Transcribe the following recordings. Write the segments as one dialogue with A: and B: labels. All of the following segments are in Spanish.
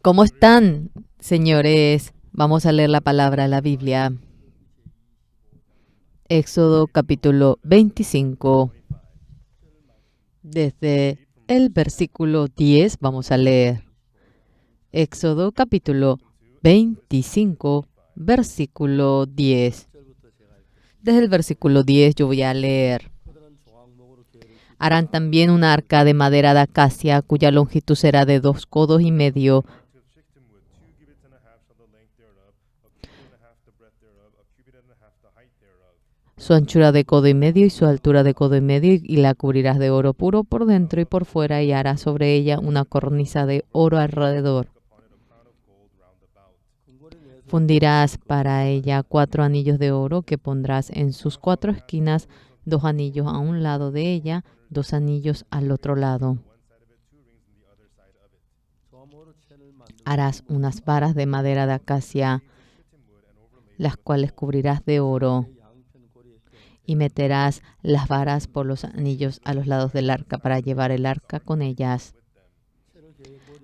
A: ¿Cómo están, señores? Vamos a leer la palabra de la Biblia. Éxodo capítulo 25. Desde el versículo 10 vamos a leer. Éxodo capítulo 25, versículo 10. Desde el versículo 10 yo voy a leer. Harán también una arca de madera de acacia, cuya longitud será de 2 codos y medio. Su anchura de codo y medio y su altura de codo y medio, y la cubrirás de oro puro por dentro y por fuera, y harás sobre ella una cornisa de oro alrededor. Fundirás para ella 4 anillos de oro que pondrás en sus 4 esquinas, 2 anillos a un lado de ella, 2 anillos al otro lado. Harás unas varas de madera de acacia, las cuales cubrirás de oro, y meterás las varas por los anillos a los lados del arca para llevar el arca con ellas.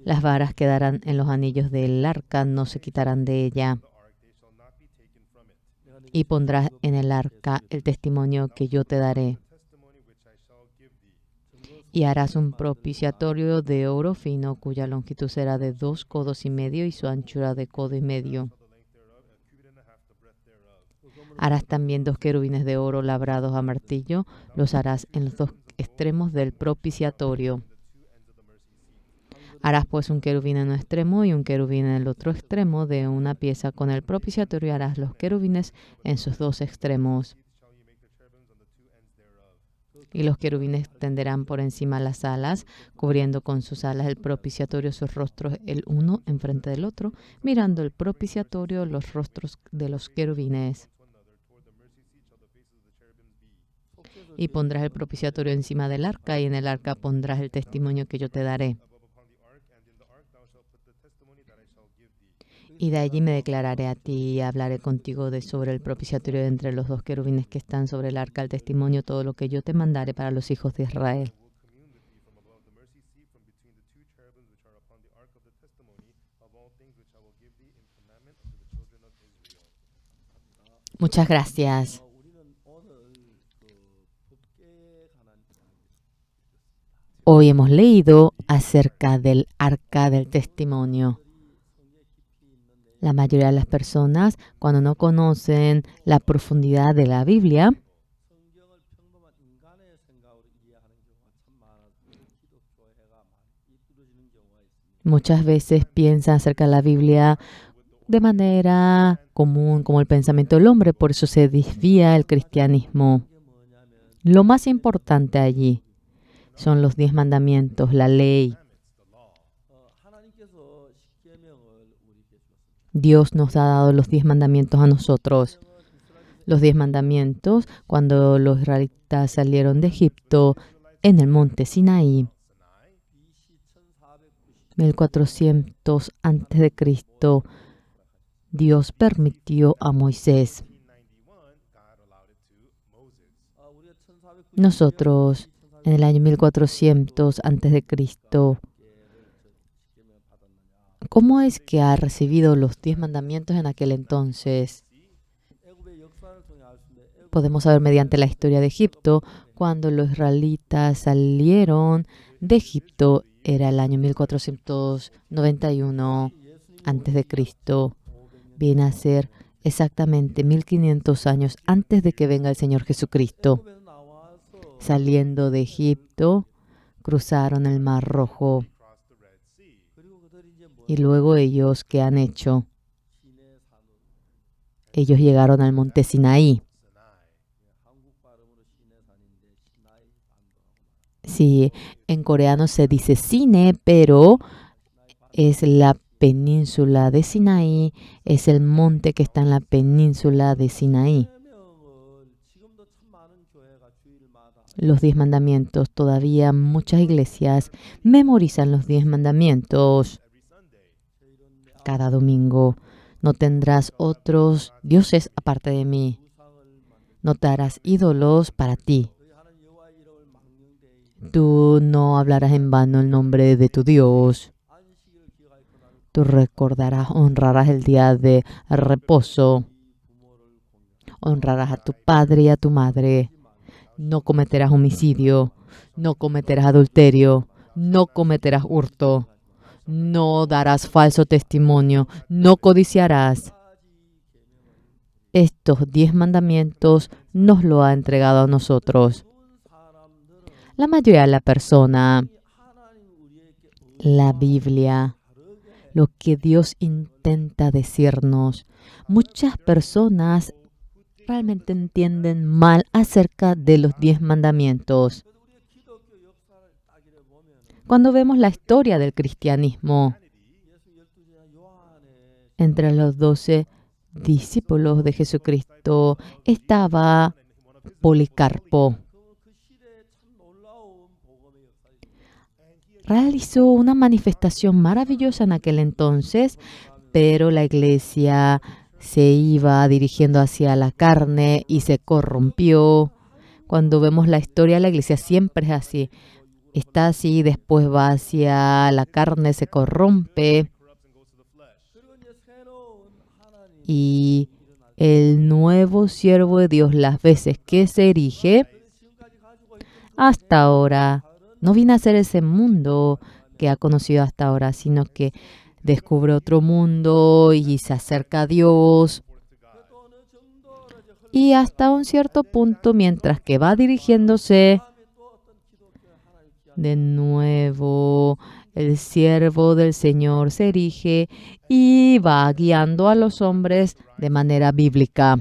A: Las varas quedarán en los anillos del arca, no se quitarán de ella. Y pondrás en el arca el testimonio que yo te daré. Y harás un propiciatorio de oro fino, cuya longitud será de 2 codos y medio y su anchura de codo y medio. Harás también 2 querubines de oro labrados a martillo, los harás en los 2 extremos del propiciatorio. Harás pues un querubín en un extremo y un querubín en el otro extremo de una pieza con el propiciatorio, y harás los querubines en sus 2 extremos. Y los querubines extenderán por encima las alas, cubriendo con sus alas el propiciatorio, sus rostros el uno enfrente del otro, mirando el propiciatorio los rostros de los querubines. Y pondrás el propiciatorio encima del arca, y en el arca pondrás el testimonio que yo te daré. Y de allí me declararé a ti y hablaré contigo sobre el propiciatorio de entre los 2 querubines que están sobre el arca, el testimonio, todo lo que yo te mandaré para los hijos de Israel. Muchas gracias. Hoy hemos leído acerca del arca del testimonio. La mayoría de las personas, cuando no conocen la profundidad de la Biblia, muchas veces piensan acerca de la Biblia de manera común, como el pensamiento del hombre, por eso se desvía el cristianismo. Lo más importante allí son los 10 mandamientos, la ley. Dios nos ha dado los 10 mandamientos a nosotros. Los 10 mandamientos, cuando los israelitas salieron de Egipto en el monte Sinaí, 1400 a.C., Dios permitió a Moisés. Nosotros, en el año 1400 a.C., ¿cómo es que ha recibido los 10 mandamientos en aquel entonces? Podemos saber mediante la historia de Egipto, cuando los israelitas salieron de Egipto, era el año 1491 a.C. Viene a ser exactamente 1500 años antes de que venga el Señor Jesucristo. Saliendo de Egipto, cruzaron el Mar Rojo. Y luego ellos, ¿qué han hecho? Ellos llegaron al monte Sinaí. Sí, en coreano se dice Sine, pero es la península de Sinaí, es el monte que está en la península de Sinaí. Los 10 mandamientos, todavía muchas iglesias memorizan los 10 mandamientos. Cada domingo: no tendrás otros dioses aparte de mí. No te harás ídolos para ti. Tú no hablarás en vano el nombre de tu Dios. Tú recordarás, honrarás el día de reposo. Honrarás a tu padre y a tu madre. No cometerás homicidio. No cometerás adulterio. No cometerás hurto. No darás falso testimonio. No codiciarás. Estos 10 mandamientos nos lo ha entregado a nosotros. La mayoría de la persona, la Biblia, lo que Dios intenta decirnos, muchas personas realmente entienden mal acerca de los 10 mandamientos. Cuando vemos la historia del cristianismo, entre los 12 discípulos de Jesucristo estaba Policarpo. Realizó una manifestación maravillosa en aquel entonces, pero la iglesia se iba dirigiendo hacia la carne y se corrompió. Cuando vemos la historia, la iglesia siempre es así. Está así, después va hacia la carne, se corrompe. Y el nuevo siervo de Dios, las veces que se erige, hasta ahora, no viene a ser ese mundo que ha conocido hasta ahora, sino que descubre otro mundo y se acerca a Dios. Y hasta un cierto punto, mientras que va dirigiéndose, de nuevo, el siervo del Señor se erige y va guiando a los hombres de manera bíblica.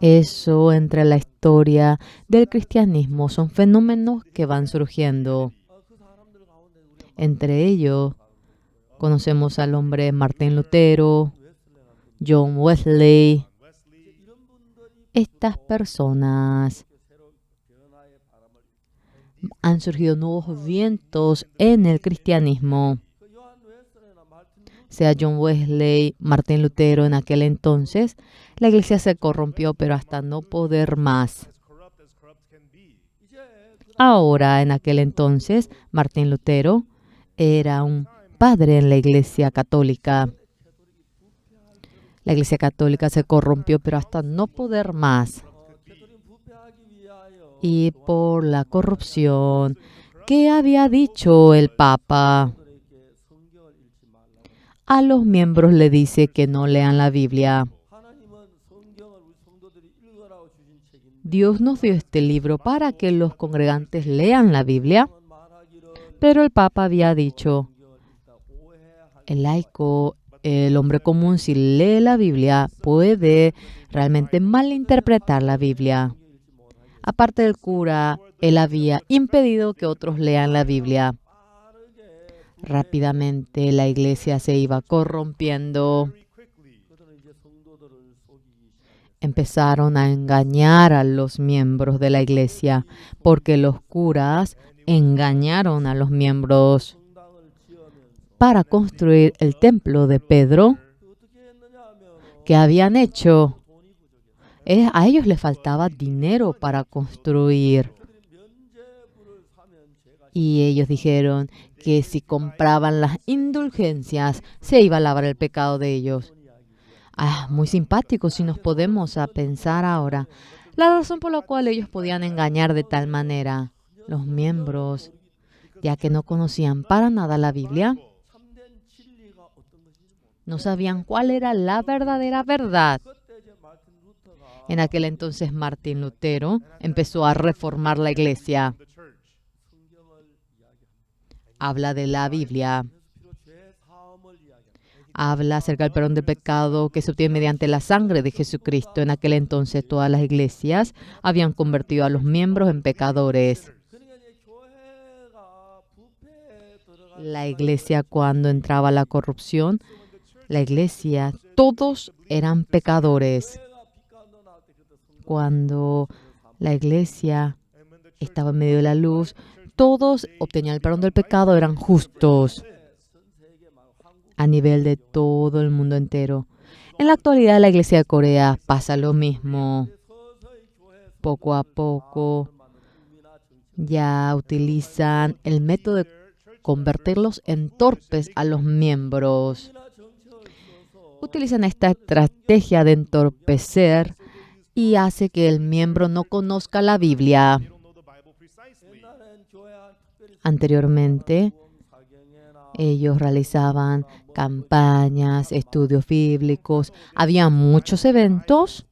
A: Eso entre la historia del cristianismo son fenómenos que van surgiendo. Entre ellos, conocemos al hombre Martín Lutero, John Wesley. Estas personas han surgido nuevos vientos en el cristianismo. Sea John Wesley, Martín Lutero, en aquel entonces, la iglesia se corrompió, pero hasta no poder más. Ahora, en aquel entonces, Martín Lutero era un padre en la iglesia católica. La iglesia católica se corrompió, pero hasta no poder más. Y por la corrupción, ¿qué había dicho el Papa? A los miembros le dice que no lean la Biblia. Dios nos dio este libro para que los congregantes lean la Biblia, pero el Papa había dicho, el laico, el hombre común, si lee la Biblia, puede realmente malinterpretar la Biblia. Aparte del cura, él había impedido que otros lean la Biblia. Rápidamente la iglesia se iba corrompiendo. Empezaron a engañar a los miembros de la iglesia porque los curas engañaron a los miembros para construir el templo de Pedro. ¿Qué habían hecho? A ellos les faltaba dinero para construir. Y ellos dijeron que si compraban las indulgencias, se iba a lavar el pecado de ellos. Muy simpático si nos podemos pensar ahora. La razón por la cual ellos podían engañar de tal manera los miembros, ya que no conocían para nada la Biblia, no sabían cuál era la verdadera verdad. En aquel entonces Martín Lutero empezó a reformar la iglesia. Habla de la Biblia. Habla acerca del perdón del pecado que se obtiene mediante la sangre de Jesucristo. En aquel entonces todas las iglesias habían convertido a los miembros en pecadores. La iglesia, cuando entraba la corrupción, la iglesia, todos eran pecadores. Cuando la iglesia estaba en medio de la luz, todos obtenían el perdón del pecado, eran justos a nivel de todo el mundo entero. En la actualidad, la iglesia de Corea pasa lo mismo. Poco a poco ya utilizan el método de convertirlos en torpes a los miembros. Utilizan esta estrategia de entorpecer y hace que el miembro no conozca la Biblia. Anteriormente, ellos realizaban campañas, estudios bíblicos. Había muchos eventos,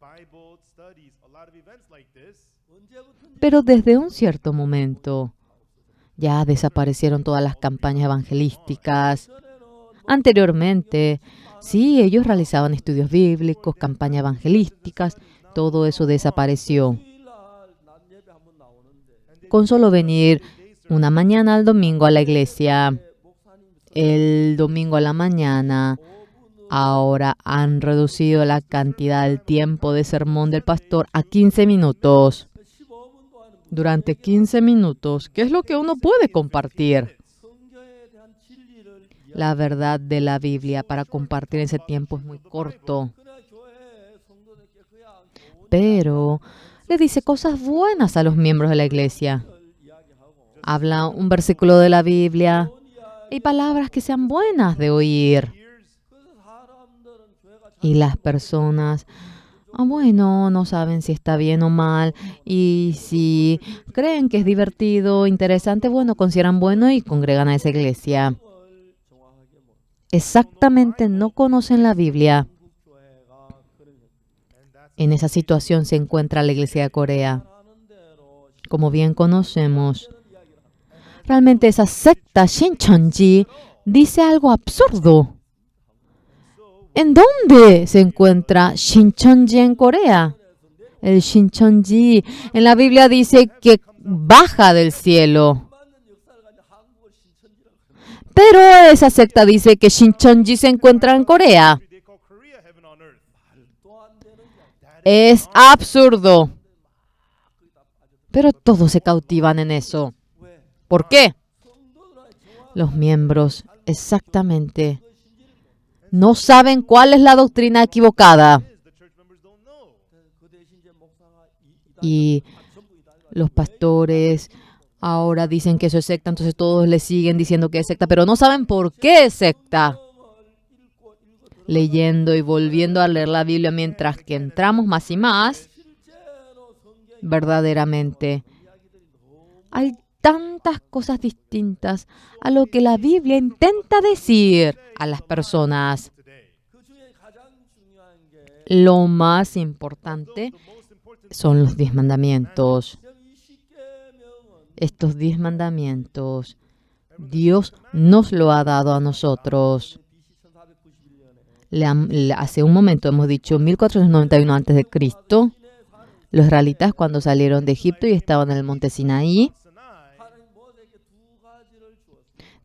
A: pero desde un cierto momento ya desaparecieron todas las campañas evangelísticas. Anteriormente, sí, ellos realizaban estudios bíblicos, campañas evangelísticas. Todo eso desapareció. Con solo venir una mañana al domingo a la iglesia, el domingo a la mañana, ahora han reducido la cantidad del tiempo de sermón del pastor a 15 minutos. Durante 15 minutos, ¿qué es lo que uno puede compartir? La verdad de la Biblia para compartir ese tiempo es muy corto. Pero le dice cosas buenas a los miembros de la iglesia. Habla un versículo de la Biblia y palabras que sean buenas de oír. Y las personas, bueno, no saben si está bien o mal. Y si creen que es divertido, interesante, bueno, consideran bueno y congregan a esa iglesia. Exactamente no conocen la Biblia. En esa situación se encuentra la iglesia de Corea. Como bien conocemos, realmente esa secta Shincheonji dice algo absurdo. ¿En dónde se encuentra Shincheonji en Corea? El Shincheonji en la Biblia dice que baja del cielo. Pero esa secta dice que Shincheonji se encuentra en Corea. Es absurdo. Pero todos se cautivan en eso. ¿Por qué? Los miembros exactamente no saben cuál es la doctrina equivocada. Y los pastores ahora dicen que eso es secta, entonces todos le siguen diciendo que es secta, pero no saben por qué es secta. Leyendo y volviendo a leer la Biblia mientras que entramos más y más, verdaderamente hay tantas cosas distintas a lo que la Biblia intenta decir a las personas. Lo más importante son los 10 mandamientos. Estos 10 mandamientos, Dios nos lo ha dado a nosotros. Hace un momento hemos dicho 1491 a.C., los israelitas cuando salieron de Egipto y estaban en el monte Sinaí,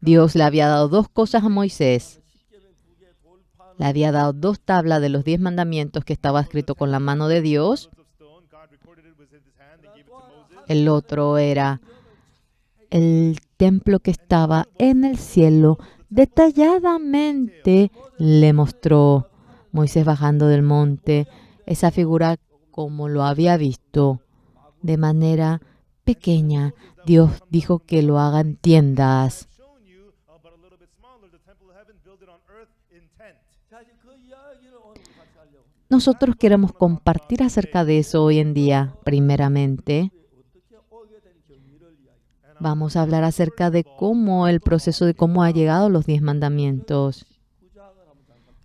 A: Dios le había dado 2 cosas a Moisés. Le había dado 2 tablas de los 10 mandamientos que estaba escrito con la mano de Dios. El otro era el templo que estaba en el cielo. Detalladamente le mostró Moisés bajando del monte esa figura como lo había visto de manera pequeña. Dios dijo que lo hagan tiendas. Nosotros queremos compartir acerca de eso hoy en día. Primeramente, vamos a hablar acerca de cómo el proceso de cómo ha llegado los 10 mandamientos.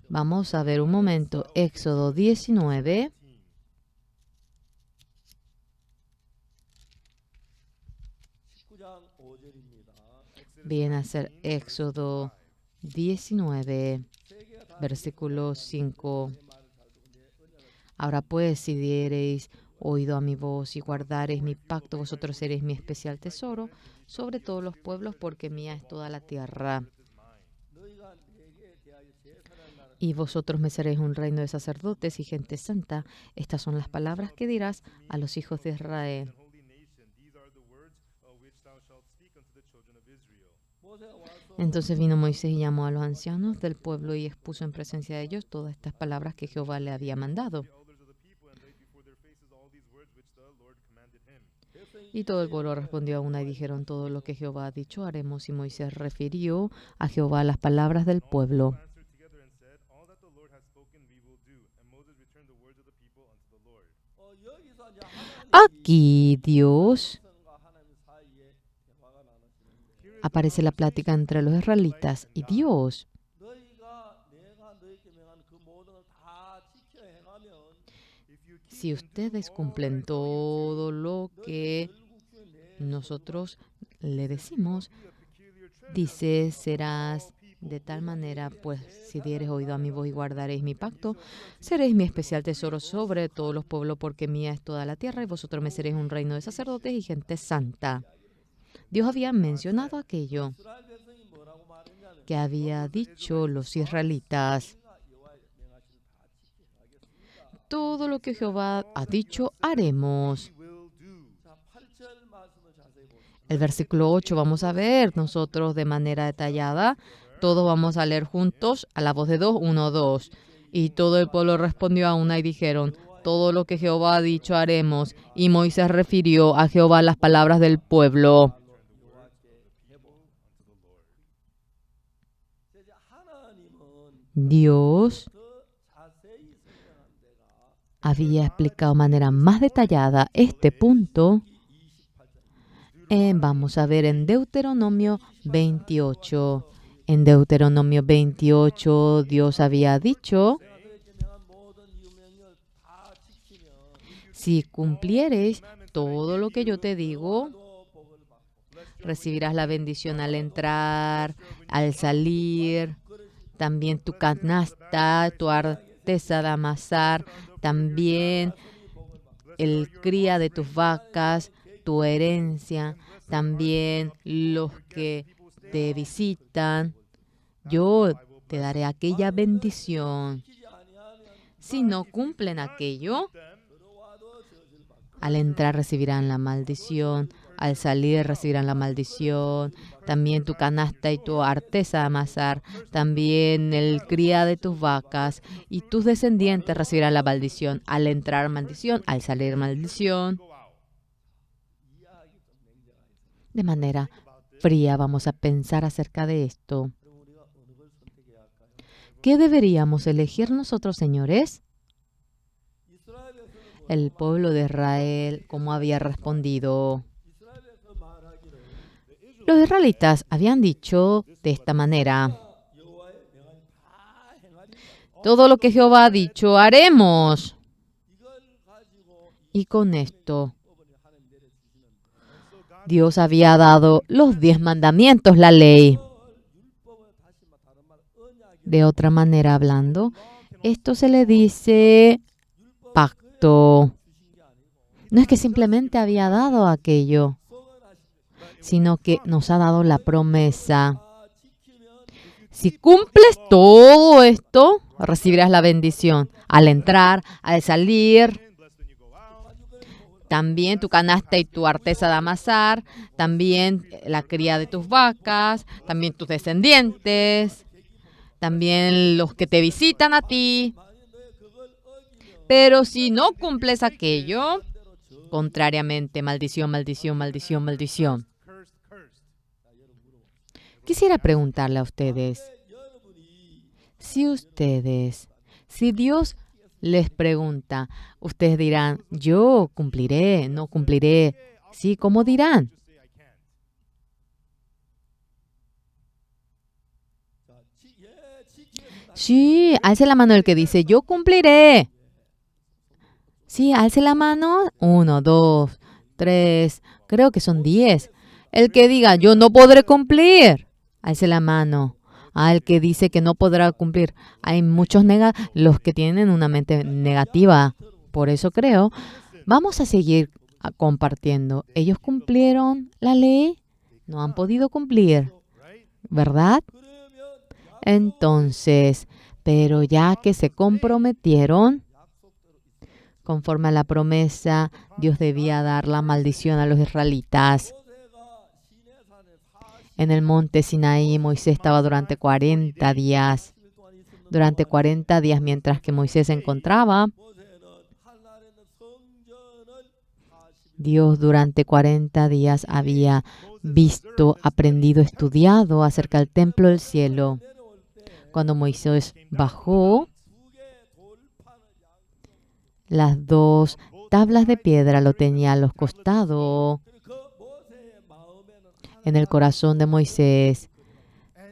A: Vamos a ver un momento. Éxodo 19. Viene a ser Éxodo 19, versículo 5. Ahora pues, si diereis oído a mi voz y guardareis mi pacto, vosotros seréis mi especial tesoro sobre todos los pueblos, porque mía es toda la tierra. Y vosotros me seréis un reino de sacerdotes y gente santa. Estas son las palabras que dirás a los hijos de Israel. Entonces vino Moisés y llamó a los ancianos del pueblo y expuso en presencia de ellos todas estas palabras que Jehová le había mandado. Y todo el pueblo respondió a una y dijeron: todo lo que Jehová ha dicho haremos. Y Moisés refirió a Jehová las palabras del pueblo. Aquí Dios aparece la plática entre los israelitas y Dios. Si ustedes cumplen todo lo que nosotros le decimos, dice, serás de tal manera, pues si dieres oído a mi voz y guardaréis mi pacto, seréis mi especial tesoro sobre todos los pueblos, porque mía es toda la tierra y vosotros me seréis un reino de sacerdotes y gente santa. Dios había mencionado aquello que había dicho los israelitas. Todo lo que Jehová ha dicho haremos. El versículo 8 vamos a ver nosotros de manera detallada. Todos vamos a leer juntos a la voz de 2, 1, 2. Y todo el pueblo respondió a una y dijeron: todo lo que Jehová ha dicho haremos. Y Moisés refirió a Jehová las palabras del pueblo. Dios había explicado de manera más detallada este punto. Vamos a ver en Deuteronomio 28. En Deuteronomio 28 Dios había dicho: si cumplieres todo lo que yo te digo, recibirás la bendición al entrar, al salir, también tu canasta, tu arteza de amasar, también el cría de tus vacas, tu herencia, también los que te visitan. Yo te daré aquella bendición. Si no cumplen aquello, al entrar recibirán la maldición, al salir recibirán la maldición, también tu canasta y tu arteza de amasar, también el cría de tus vacas y tus descendientes recibirán la maldición. Al entrar maldición, al salir maldición. De manera fría vamos a pensar acerca de esto. ¿Qué deberíamos elegir nosotros, señores? El pueblo de Israel, ¿cómo había respondido? Los israelitas habían dicho de esta manera: todo lo que Jehová ha dicho haremos. Y con esto, Dios había dado los 10 mandamientos, la ley. De otra manera hablando, esto se le dice pacto. No es que simplemente había dado aquello, sino que nos ha dado la promesa. Si cumples todo esto, recibirás la bendición. Al entrar, al salir, también tu canasta y tu arteza de amasar, también la cría de tus vacas, también tus descendientes, también los que te visitan a ti. Pero si no cumples aquello, contrariamente, maldición, maldición, maldición, maldición. Quisiera preguntarle a ustedes, si Dios les pregunta, ustedes dirán: yo cumpliré, no cumpliré. ¿Sí? ¿Cómo dirán? Sí, alce la mano el que dice: yo cumpliré. Sí, alce la mano. 1, 2, 3, creo que son 10. El que diga: yo no podré cumplir, alce la mano. Al que dice que no podrá cumplir. Hay muchos los que tienen una mente negativa. Por eso creo, vamos a seguir compartiendo. Ellos cumplieron la ley, no han podido cumplir, ¿verdad? Entonces, pero ya que se comprometieron, conforme a la promesa, Dios debía dar la maldición a los israelitas. En el monte Sinaí, Moisés estaba durante 40 días. Durante 40 días, mientras que Moisés se encontraba, Dios durante 40 días había visto, aprendido, estudiado acerca del templo del cielo. Cuando Moisés bajó, las dos tablas de piedra lo tenía a los costados. En el corazón de Moisés,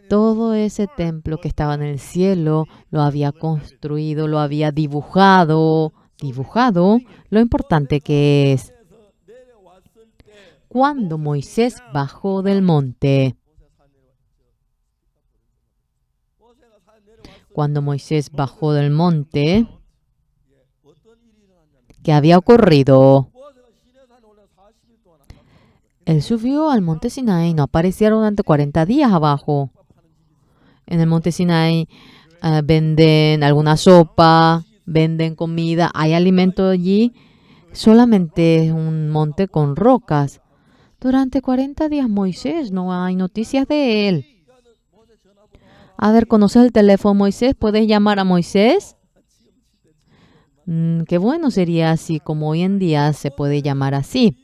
A: todo ese templo que estaba en el cielo lo había construido, lo había dibujado. Lo importante que es. Cuando Moisés bajó del monte, ¿qué había ocurrido? Él subió al monte Sinai, no aparecía durante 40 días abajo. En el monte Sinai venden alguna sopa, venden comida, hay alimento allí. Solamente es un monte con rocas. Durante 40 días Moisés, no hay noticias de él. A ver, ¿conoces el teléfono Moisés? ¿Puedes llamar a Moisés? Qué bueno sería así, como hoy en día se puede llamar así.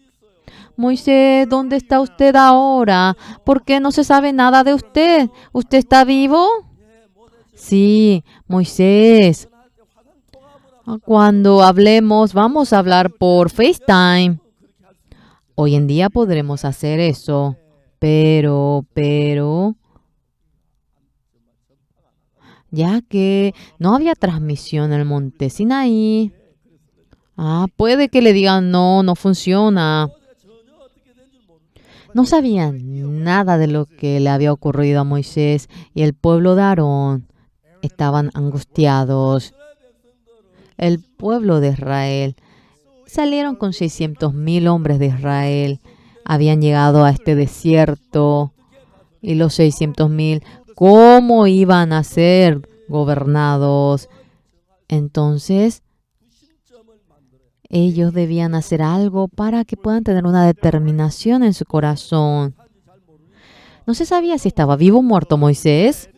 A: Moisés, ¿dónde está usted ahora? ¿Por qué no se sabe nada de usted? ¿Usted está vivo? Sí, Moisés. Cuando hablemos, vamos a hablar por FaceTime. Hoy en día podremos hacer eso, pero, ya que no había transmisión en el monte Sinaí. Puede que le digan, no funciona. No sabían nada de lo que le había ocurrido a Moisés y el pueblo de Aarón estaban angustiados. El pueblo de Israel salieron con 600,000 hombres de Israel. Habían llegado a este desierto y los 600,000, ¿cómo iban a ser gobernados? Entonces, ellos debían hacer algo para que puedan tener una determinación en su corazón. No se sabía si estaba vivo o muerto Moisés.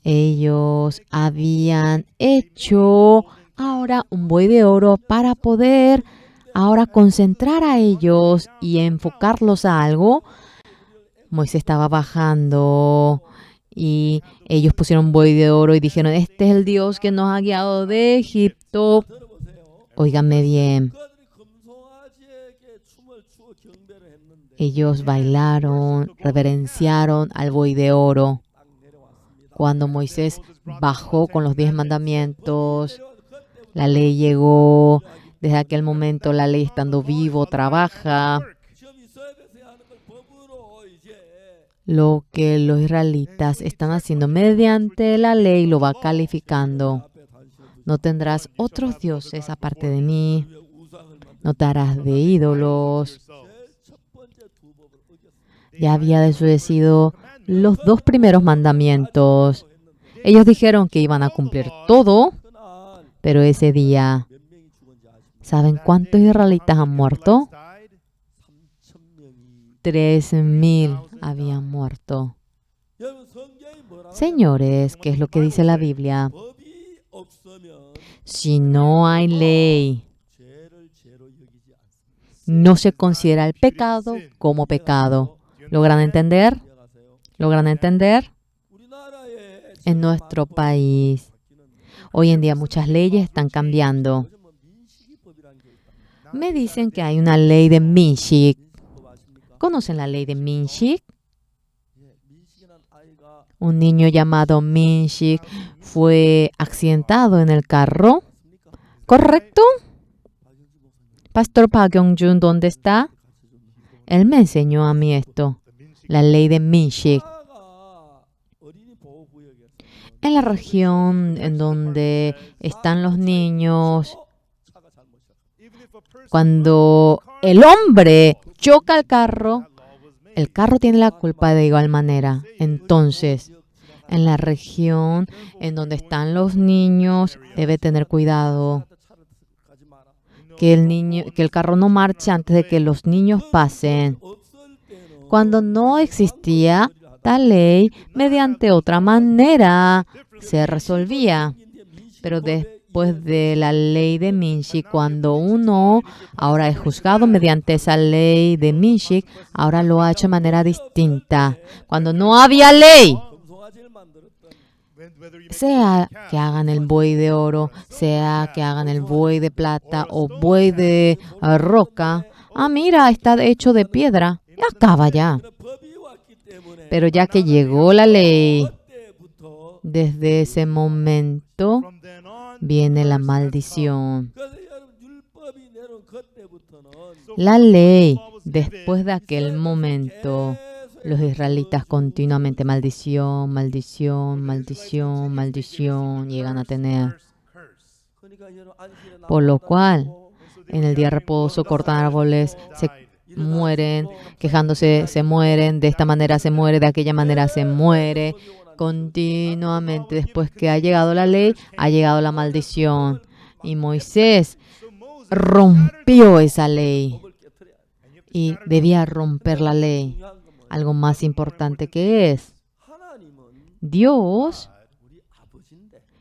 A: Ellos habían hecho ahora un buey de oro para poder ahora concentrar a ellos y enfocarlos a algo. Moisés estaba bajando y ellos pusieron un buey de oro y dijeron, este es el Dios que nos ha guiado de Egipto. Óiganme bien. Ellos bailaron, reverenciaron al buey de oro. Cuando Moisés bajó con los 10 mandamientos, la ley llegó. Desde aquel momento la ley, estando vivo, trabaja. Lo que los israelitas están haciendo mediante la ley lo va calificando. No tendrás otros dioses aparte de mí. No te harás de ídolos. Ya había desobedecido los 2 primeros mandamientos. Ellos dijeron que iban a cumplir todo, pero ese día, ¿saben cuántos israelitas han muerto? 3,000 habían muerto. Señores, ¿qué es lo que dice la Biblia? Si no hay ley, no se considera el pecado como pecado. ¿Logran entender? ¿Logran entender? En nuestro país, hoy en día muchas leyes están cambiando. Me dicen que hay una ley de Minshik. ¿Conocen la ley de Minshik? Un niño llamado Minshik fue accidentado en el carro. ¿Correcto? Pastor Park Kyung-jun, ¿dónde está? Él me enseñó a mí esto, la ley de Minshik. En la región en donde están los niños, cuando el hombre choca el carro tiene la culpa de igual manera. Entonces, en la región en donde están los niños, debe tener cuidado. Que el carro no marche antes de que los niños pasen. Cuando no existía tal ley, mediante otra manera se resolvía. Pero después de la ley de Minshik, cuando uno ahora es juzgado mediante esa ley de Minshik, ahora lo ha hecho de manera distinta. Cuando no había ley, sea que hagan el buey de oro, sea que hagan el buey de plata o buey de roca, mira, está hecho de piedra, y acaba ya. Pero ya que llegó la ley, desde ese momento viene la maldición. La ley, después de aquel momento, los israelitas continuamente maldición, maldición, maldición, maldición llegan a tener. Por lo cual, en el día de reposo cortan árboles, se mueren, quejándose, se mueren, de esta manera se muere, de aquella manera se muere. Continuamente, después que ha llegado la ley, ha llegado la maldición. Y Moisés rompió esa ley. Y debía romper la ley. Algo más importante que es, Dios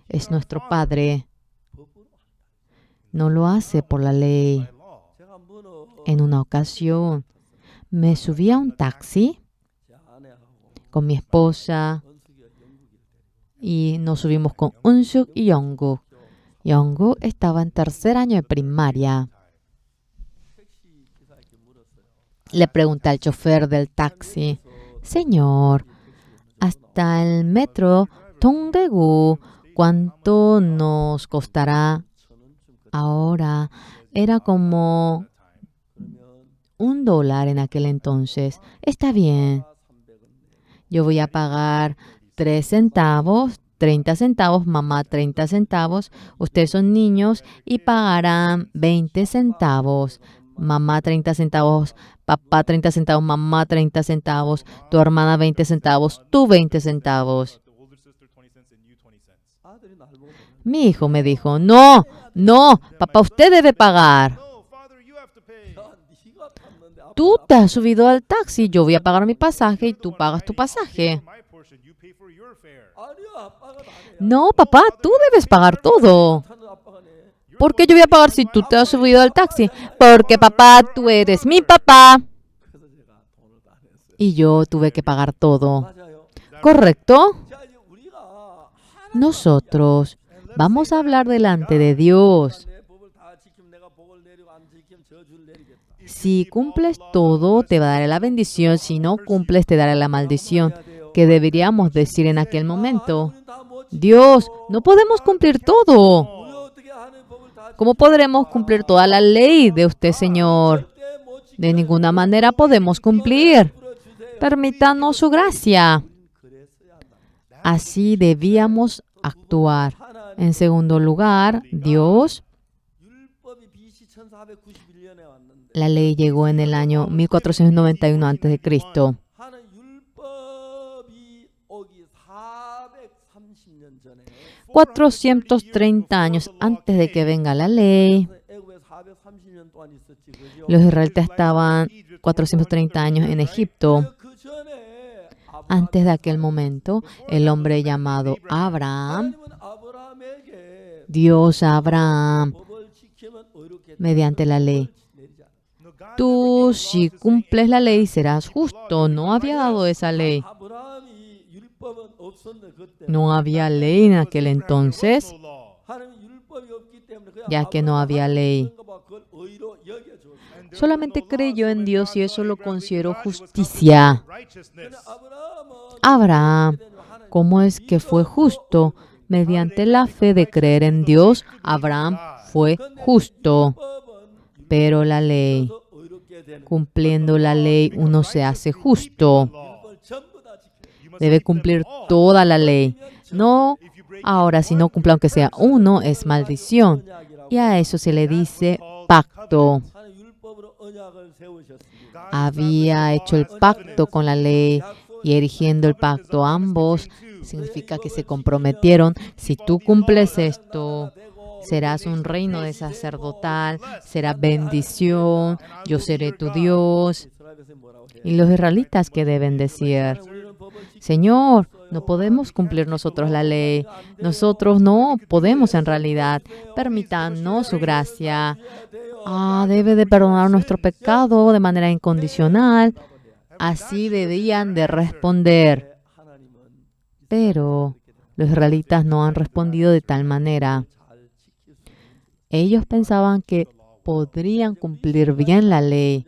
A: es nuestro Padre. No lo hace por la ley. En una ocasión, me subí a un taxi con mi esposa y nos subimos con Unsuk y Yongguk. Yongguk estaba en tercer año de primaria. Le pregunté al chofer del taxi, señor, hasta el metro Dongdaegu, ¿cuánto nos costará? Ahora era como $1 en aquel entonces. Está bien. Yo voy a pagar 3 centavos, 30 centavos, mamá 30 centavos. Ustedes son niños y pagarán 20 centavos. Mamá 30 centavos, papá 30 centavos, mamá 30 centavos, tu hermana 20 centavos, tú 20 centavos. Mi hijo me dijo, no, papá, usted debe pagar. Tú te has subido al taxi, yo voy a pagar mi pasaje y tú pagas tu pasaje. No, papá, tú debes pagar todo. ¿Por qué yo voy a pagar si tú te has subido al taxi? Porque, papá, tú eres mi papá. Y yo tuve que pagar todo. ¿Correcto? Nosotros vamos a hablar delante de Dios. Si cumples todo, te va a dar la bendición. Si no cumples, te dará la maldición. ¿Qué deberíamos decir en aquel momento? Dios, no podemos cumplir todo. ¿Cómo podremos cumplir toda la ley de usted, Señor? De ninguna manera podemos cumplir. Permítanos su gracia. Así debíamos actuar. En segundo lugar, Dios, la ley llegó en el año 1491 a.C. 430 años antes de que venga la ley, los israelitas estaban 430 años en Egipto. Antes de aquel momento, el hombre llamado Abraham, Dios a Abraham, mediante la ley. Tú, si cumples la ley, serás justo. No había dado esa ley. No había ley en aquel entonces, ya que no había ley. Solamente creyó en Dios y eso lo consideró justicia. Abraham, ¿cómo es que fue justo? Mediante la fe de creer en Dios, Abraham fue justo. Pero la ley, cumpliendo la ley, uno se hace justo. Debe cumplir toda la ley. No, ahora si no cumple aunque sea uno, es maldición. Y a eso se le dice pacto. Había hecho el pacto con la ley y erigiendo el pacto ambos, significa que se comprometieron. Si tú cumples esto, serás un reino de sacerdotal, será bendición, yo seré tu Dios. Y los israelitas, ¿qué deben decir? Señor, No podemos cumplir nosotros la ley. Nosotros no podemos en realidad. Permítanos su gracia. Debe de perdonar nuestro pecado de manera incondicional. Así debían de responder. Pero los israelitas no han respondido de tal manera. Ellos pensaban que podrían cumplir bien la ley.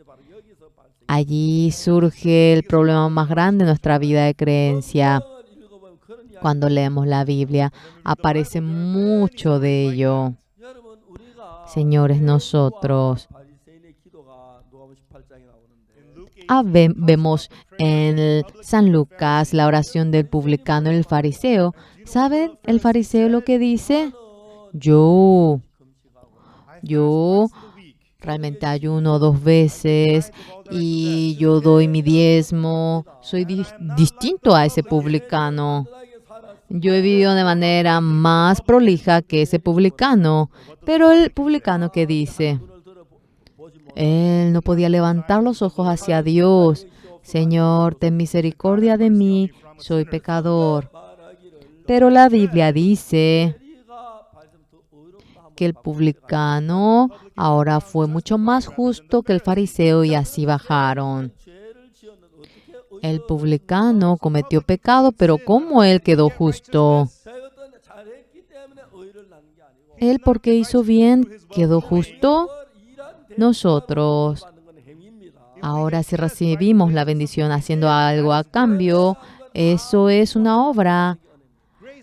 A: Allí surge el problema más grande de nuestra vida de creencia. Cuando leemos la Biblia, aparece mucho de ello. Señores, nosotros vemos en San Lucas la oración del publicano y el fariseo. ¿Saben el fariseo lo que dice? Yo realmente ayuno 2 veces y yo doy mi diezmo. Soy distinto a ese publicano. Yo he vivido de manera más prolija que ese publicano. Pero el publicano, ¿qué dice? Él no podía levantar los ojos hacia Dios. Señor, ten misericordia de mí, soy pecador. Pero la Biblia dice que el publicano ahora fue mucho más justo que el fariseo y así bajaron. El publicano cometió pecado, pero ¿cómo él quedó justo? Él, porque hizo bien, quedó justo. Nosotros, ahora si recibimos la bendición haciendo algo a cambio, eso es una obra.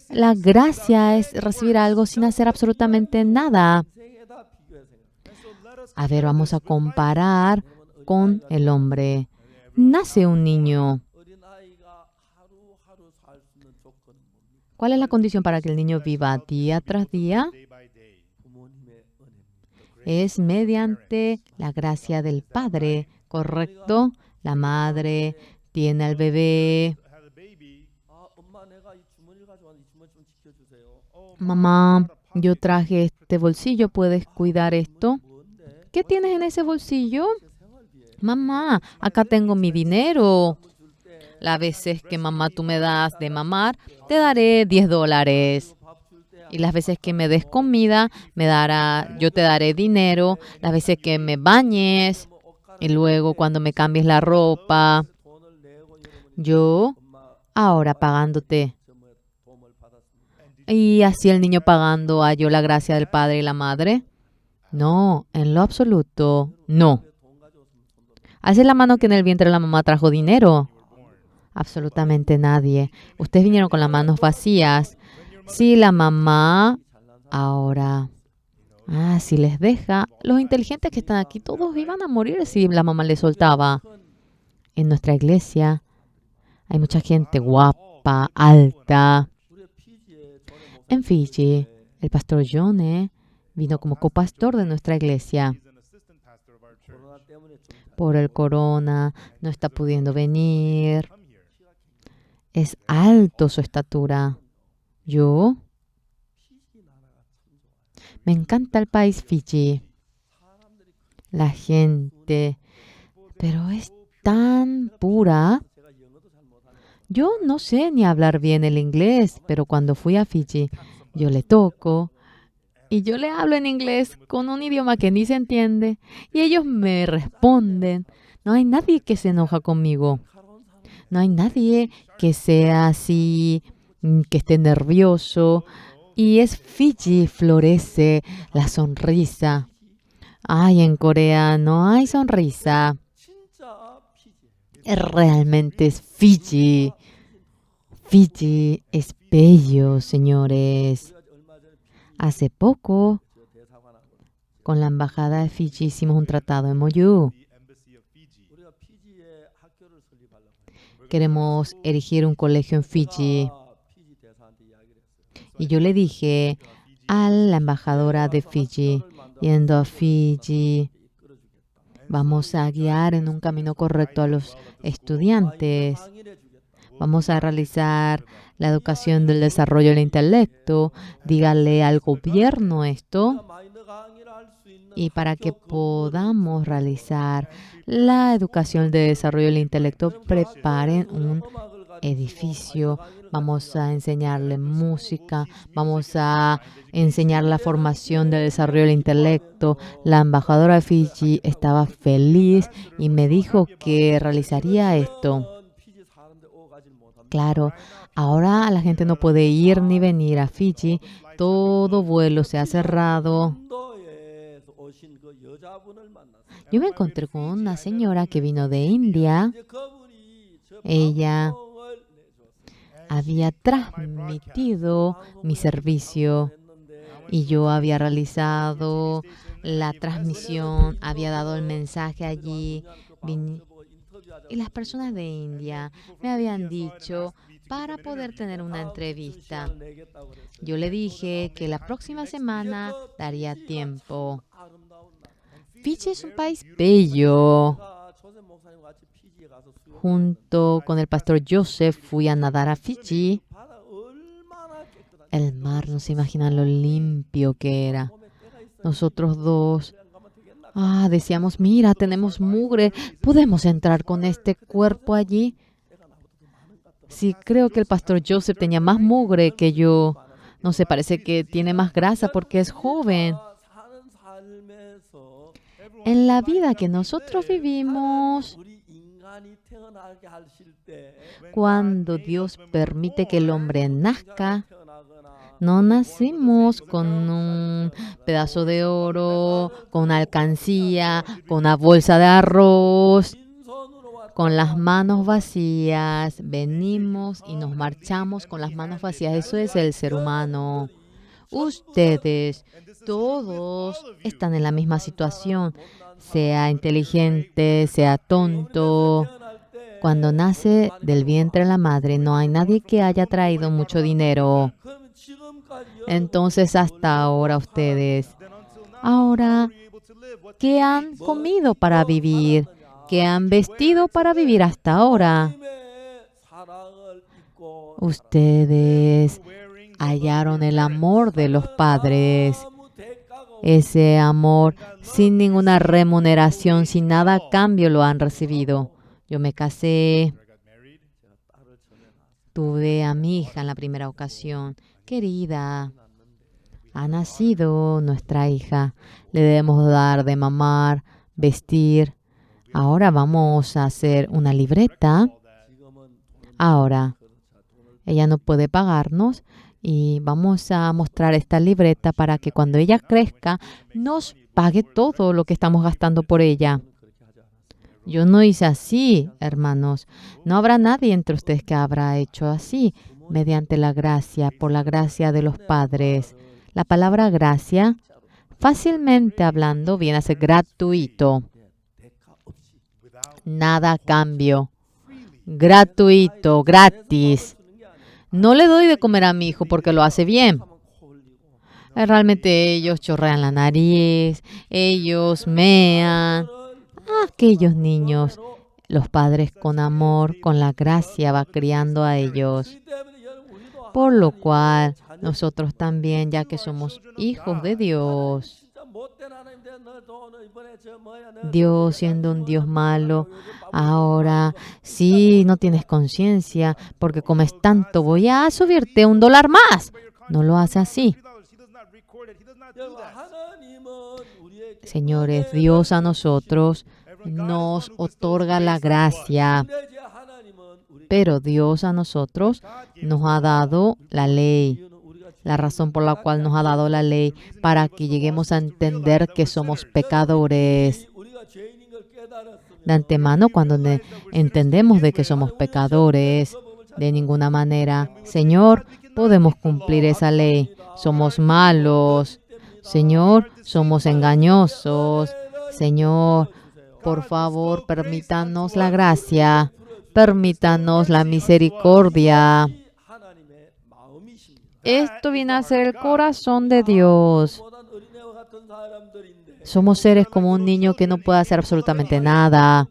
A: La gracia es recibir algo sin hacer absolutamente nada. A ver, vamos a comparar con el hombre. Nace un niño. ¿Cuál es la condición para que el niño viva día tras día? Es mediante la gracia del Padre, ¿correcto? La madre tiene al bebé. Mamá, yo traje este bolsillo, ¿puedes cuidar esto? ¿Qué tienes en ese bolsillo? Mamá, acá tengo mi dinero. Las veces que mamá tú me das de mamar, te daré $10. Y las veces que me des comida, yo te daré dinero. Las veces que me bañes y luego cuando me cambies la ropa, yo ahora pagándote. Y así el niño pagando a yo la gracia del padre y la madre. No, en lo absoluto, no. Alce la mano que en el vientre de la mamá trajo dinero. Absolutamente nadie. Ustedes vinieron con las manos vacías. Si la mamá ahora, si les deja, los inteligentes que están aquí, todos iban a morir si la mamá les soltaba. En nuestra iglesia hay mucha gente guapa, alta. En Fiji, el pastor John vino como copastor de nuestra iglesia. Por el corona, no está pudiendo venir. Es alto su estatura. Me encanta el país Fiji. La gente, pero es tan pura. Yo no sé ni hablar bien el inglés, pero cuando fui a Fiji, yo le toco y yo le hablo en inglés con un idioma que ni se entiende y ellos me responden. No hay nadie que se enoja conmigo. No hay nadie que sea así, que esté nervioso. Y es Fiji, florece la sonrisa. En Corea no hay sonrisa. Realmente es Fiji. Fiji es bello, señores. Hace poco, con la embajada de Fiji hicimos un tratado MOU. Queremos erigir un colegio en Fiji. Y yo le dije a la embajadora de Fiji, yendo a Fiji, vamos a guiar en un camino correcto a los estudiantes. Vamos a realizar la educación del desarrollo del intelecto. Dígale al gobierno esto. Y para que podamos realizar la educación de desarrollo del intelecto, preparen un edificio, vamos a enseñarle música, vamos a enseñar la formación del desarrollo del intelecto. La embajadora de Fiji estaba feliz y me dijo que realizaría esto. Claro, ahora la gente no puede ir ni venir a Fiji. Todo vuelo se ha cerrado. Yo me encontré con una señora que vino de India. Ella había transmitido mi servicio y yo había realizado la transmisión, había dado el mensaje allí. Y las personas de India me habían dicho para poder tener una entrevista. Yo le dije que la próxima semana daría tiempo. Fiji es un país bello. Junto con el pastor Joseph fui a nadar a Fiji. El mar, no se imaginan lo limpio que era. Nosotros dos decíamos, mira, tenemos mugre, ¿podemos entrar con este cuerpo allí? Sí, creo que el pastor Joseph tenía más mugre que yo. No sé, parece que tiene más grasa porque es joven. En la vida que nosotros vivimos, cuando Dios permite que el hombre nazca, no nacimos con un pedazo de oro, con una alcancía, con una bolsa de arroz, con las manos vacías. Venimos y nos marchamos con las manos vacías. Eso es el ser humano. Ustedes, todos, están en la misma situación. Sea inteligente, sea tonto. Cuando nace del vientre de la madre, no hay nadie que haya traído mucho dinero. Entonces, hasta ahora ustedes, ¿qué han comido para vivir? ¿Qué han vestido para vivir hasta ahora? Ustedes hallaron el amor de los padres. Ese amor sin ninguna remuneración, sin nada a cambio lo han recibido. Yo me casé, tuve a mi hija en la primera ocasión. Querida, ha nacido nuestra hija. Le debemos dar de mamar, vestir. Ahora vamos a hacer una libreta. Ahora, ella no puede pagarnos y vamos a mostrar esta libreta para que cuando ella crezca nos pague todo lo que estamos gastando por ella. Yo no hice así, hermanos. No habrá nadie entre ustedes que habrá hecho así, mediante la gracia, por la gracia de los padres. La palabra gracia, fácilmente hablando, viene a ser gratuito. Nada a cambio. Gratuito, gratis. No le doy de comer a mi hijo porque lo hace bien. Realmente ellos chorrean la nariz, ellos mean. Aquellos niños, los padres con amor, con la gracia, va criando a ellos. Por lo cual, nosotros también, ya que somos hijos de Dios, Dios siendo un Dios malo, ahora sí no tienes conciencia porque comes tanto, voy a subirte $1 más. No lo hace así. Señores, Dios a nosotros nos otorga la gracia, pero Dios a nosotros nos ha dado la ley. La razón por la cual nos ha dado la ley, para que lleguemos a entender que somos pecadores. De antemano, cuando entendemos de que somos pecadores, de ninguna manera, Señor, podemos cumplir esa ley. Somos malos. Señor, somos engañosos. Señor, por favor, permítanos la gracia. Permítanos la misericordia. Esto viene a ser el corazón de Dios. Somos seres como un niño que no puede hacer absolutamente nada.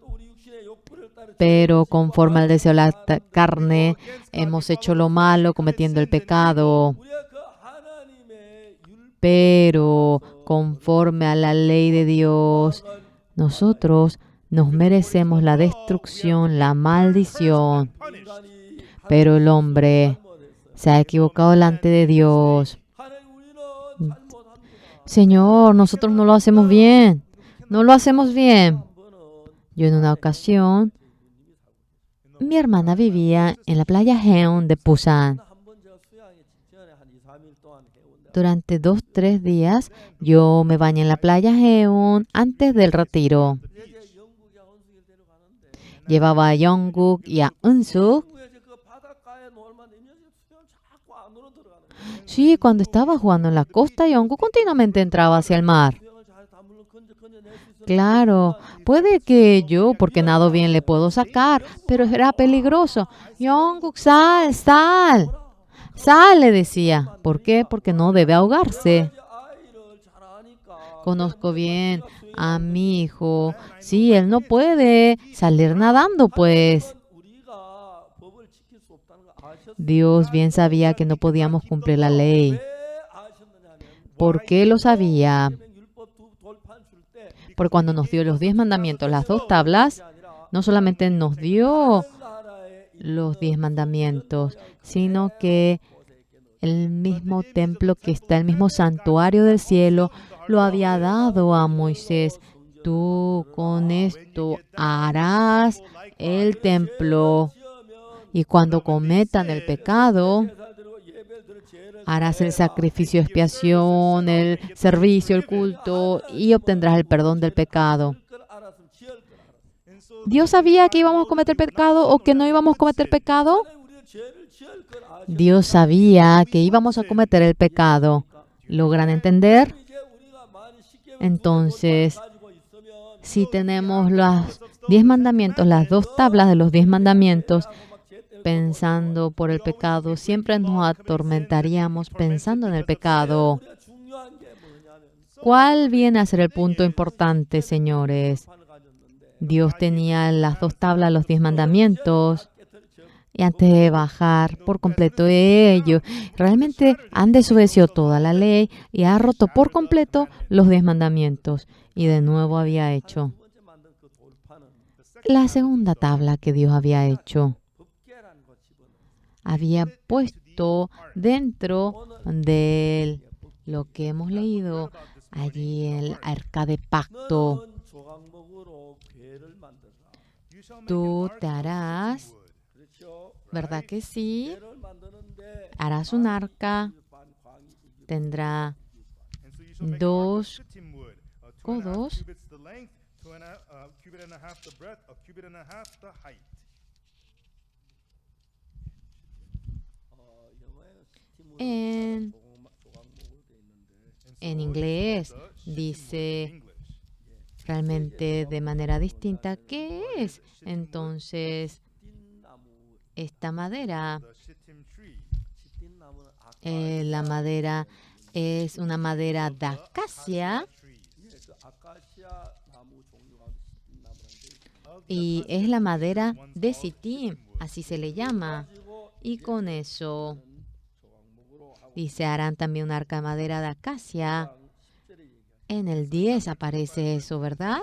A: Pero conforme al deseo de la carne, hemos hecho lo malo, cometiendo el pecado. Pero conforme a la ley de Dios, nosotros nos merecemos la destrucción, la maldición. Pero el hombre se ha equivocado delante de Dios. Señor, nosotros no lo hacemos bien. No lo hacemos bien. Yo en una ocasión, mi hermana vivía en la playa Heon de Busan. Durante 2-3 días, yo me bañé en la playa Heon antes del retiro. Llevaba a Jungkook y a Eunsook. Sí, cuando estaba jugando en la costa, Jungkook continuamente entraba hacia el mar. Claro, puede que yo, porque nado bien, le puedo sacar, pero era peligroso. Jungkook, sal, sal. Sal, le decía. ¿Por qué? Porque no debe ahogarse. Conozco bien a mi hijo. Sí, él no puede salir nadando, pues. Dios bien sabía que no podíamos cumplir la ley. ¿Por qué lo sabía? Porque cuando nos dio los 10 mandamientos, las 2 tablas, no solamente nos dio los 10 mandamientos, sino que el mismo templo que está, el mismo santuario del cielo, lo había dado a Moisés. Tú con esto harás el templo y cuando cometan el pecado, harás el sacrificio de expiación, el servicio, el culto y obtendrás el perdón del pecado. ¿Dios sabía que íbamos a cometer pecado o que no íbamos a cometer pecado? Dios sabía que íbamos a cometer el pecado. ¿Logran entender? Entonces, si tenemos los 10 mandamientos, las 2 tablas de los 10 mandamientos, pensando por el pecado, siempre nos atormentaríamos pensando en el pecado. ¿Cuál viene a ser el punto importante, señores? Dios tenía las 2 tablas, los 10 mandamientos, y antes de bajar por completo ellos, realmente han desobedecido toda la ley y ha roto por completo los 10 mandamientos. Y de nuevo había hecho la segunda tabla que Dios había hecho. Había puesto dentro de lo que hemos leído allí el arca de pacto. Tú te harás, ¿verdad que sí? Harás un arca, tendrá 2 codos en inglés dice realmente de manera distinta qué es. Entonces, esta madera, la madera es una madera de acacia y es la madera de Sittim, así se le llama. Y con eso dice, harán también un arca de madera de acacia. En el 10 aparece eso, ¿verdad?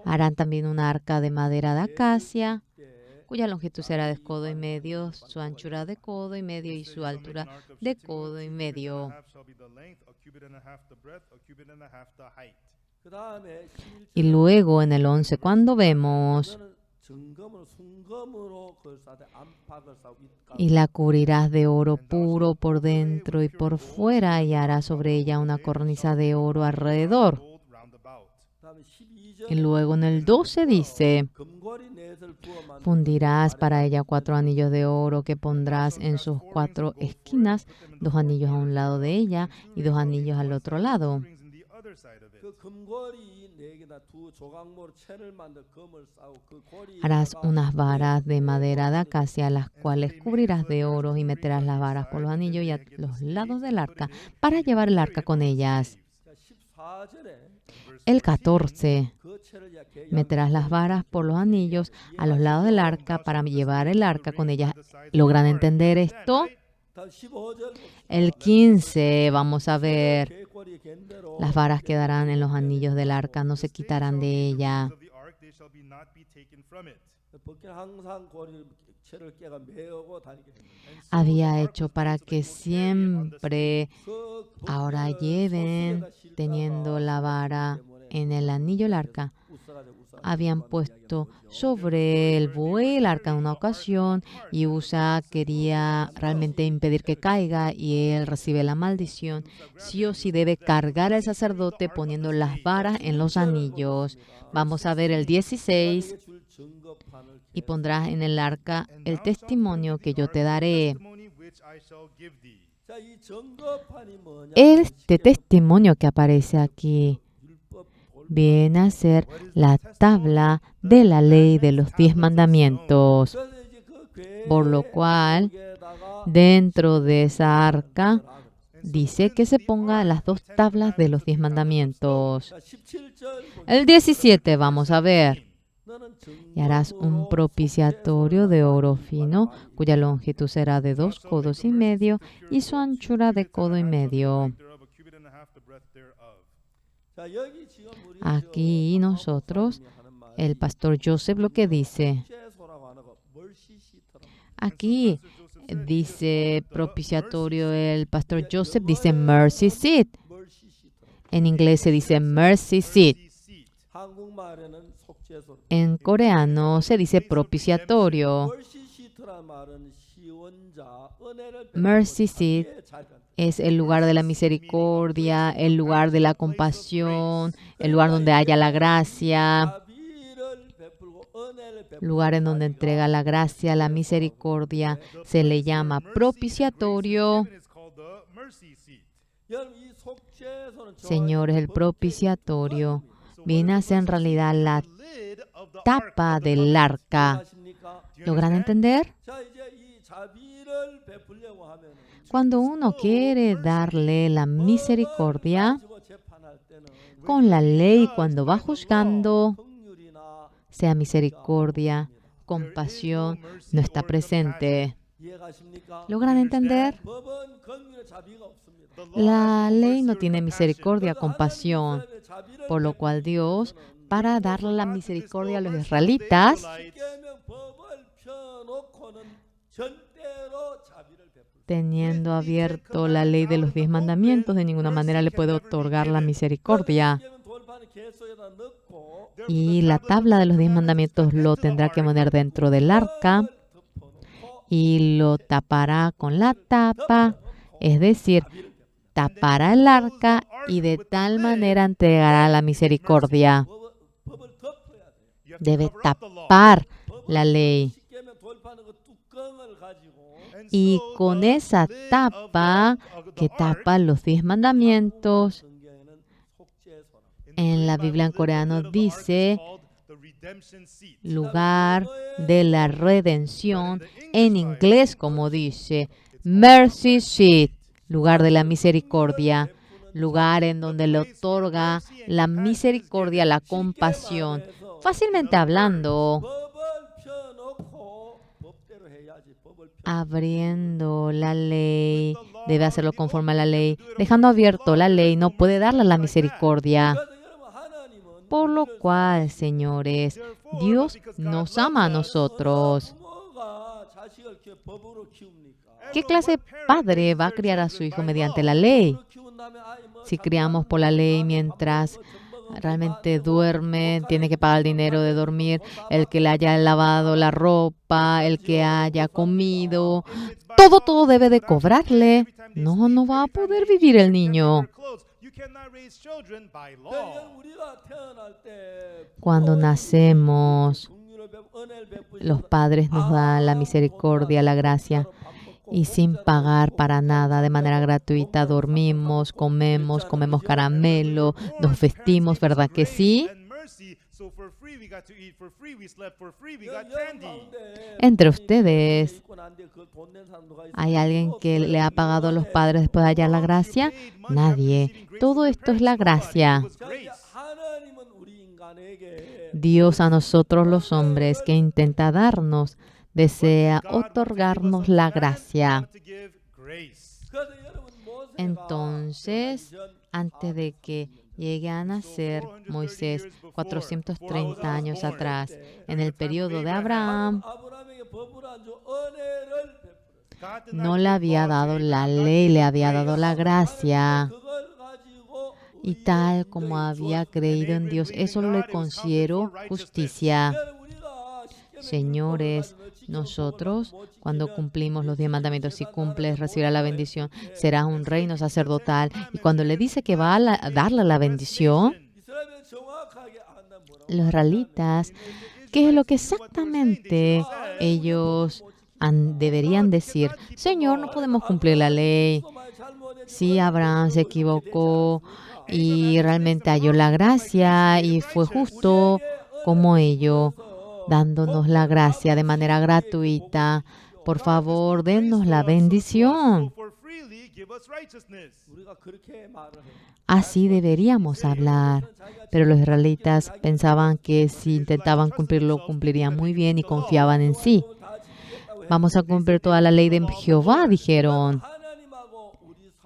A: Harán también un arca de madera de acacia, cuya longitud será de codo y medio, su anchura de codo y medio y su altura de codo y medio. Y luego en el 11, cuando vemos, y la cubrirás de oro puro por dentro y por fuera, y harás sobre ella una cornisa de oro alrededor. Y luego en el 12 dice, fundirás para ella 4 anillos de oro que pondrás en sus 4 esquinas, 2 anillos a un lado de ella y 2 anillos al otro lado. Harás unas varas de madera de acacia, las cuales cubrirás de oro y meterás las varas por los anillos y a los lados del arca para llevar el arca con ellas. El 14. Meterás las varas por los anillos a los lados del arca para llevar el arca con ellas. ¿Logran entender esto? El 15, vamos a ver. Las varas quedarán en los anillos del arca, no se quitarán de ella. Había hecho para que siempre ahora lleven teniendo la vara en el anillo el arca. Habían puesto sobre el buey el arca en una ocasión y Usa quería realmente impedir que caiga y él recibe la maldición. Sí o sí debe cargar el sacerdote poniendo las varas en los anillos. Vamos a ver el 16. Y pondrás en el arca el testimonio que yo te daré. Este testimonio que aparece aquí viene a ser la tabla de la ley de los 10 mandamientos, por lo cual dentro de esa arca dice que se pongan las 2 tablas de los 10 mandamientos. El 17 vamos a ver. Y harás un propiciatorio de oro fino, cuya longitud será de 2 codos y medio y su anchura de codo y medio. Aquí nosotros, el pastor Joseph lo que dice. Aquí dice propiciatorio, el pastor Joseph dice mercy seat. En inglés se dice mercy seat. En coreano se dice propiciatorio. Mercy seat es el lugar de la misericordia, el lugar de la compasión, el lugar donde haya la gracia, lugar en donde entrega la gracia, la misericordia, se le llama propiciatorio. Señores, el propiciatorio viene a ser en realidad la tapa del arca. ¿Logran entender? Cuando uno quiere darle la misericordia con la ley, cuando va juzgando, sea misericordia, compasión, no está presente. ¿Logran entender? La ley no tiene misericordia, compasión, por lo cual Dios, para darle la misericordia a los israelitas, teniendo abierto la ley de los 10 mandamientos, de ninguna manera le puede otorgar la misericordia. Y la tabla de los 10 mandamientos lo tendrá que poner dentro del arca y lo tapará con la tapa, es decir, tapará el arca y de tal manera entregará la misericordia. Debe tapar la ley. Y con esa tapa que tapa los 10 mandamientos, en la Biblia en coreano dice lugar de la redención. En inglés, como dice, mercy seat, lugar de la misericordia, lugar en donde le otorga la misericordia, la compasión. Fácilmente hablando, abriendo la ley, debe hacerlo conforme a la ley. Dejando abierto la ley, no puede darle la misericordia. Por lo cual, señores, Dios nos ama a nosotros. ¿Qué clase de padre va a criar a su hijo mediante la ley? Si criamos por la ley mientras realmente duerme, tiene que pagar el dinero de dormir, el que le haya lavado la ropa, el que haya comido, todo debe de cobrarle. No va a poder vivir el niño. Cuando nacemos, los padres nos dan la misericordia, la gracia, y sin pagar para nada, de manera gratuita, dormimos, comemos caramelo, nos vestimos, ¿verdad que sí? Entre ustedes, ¿hay alguien que le ha pagado a los padres después de hallar la gracia? Nadie. Todo esto es la gracia. Dios a nosotros los hombres que intenta darnos, desea otorgarnos la gracia. Entonces, antes de que llegue a nacer Moisés 430 años atrás, en el periodo de Abraham, no le había dado la ley, le había dado la gracia. Y tal como había creído en Dios, eso le considero justicia. Señores, nosotros, cuando cumplimos los 10 mandamientos, si cumples, recibirás la bendición, serás un reino sacerdotal. Y cuando le dice que va a darle la bendición, los israelitas, ¿qué es lo que exactamente ellos deberían decir? Señor, no podemos cumplir la ley. Sí, Abraham se equivocó y realmente halló la gracia y fue justo como ellos, dándonos la gracia de manera gratuita. Por favor, dennos la bendición. Así deberíamos hablar. Pero los israelitas pensaban que si intentaban cumplirlo, cumplirían muy bien y confiaban en sí. Vamos a cumplir toda la ley de Jehová, dijeron.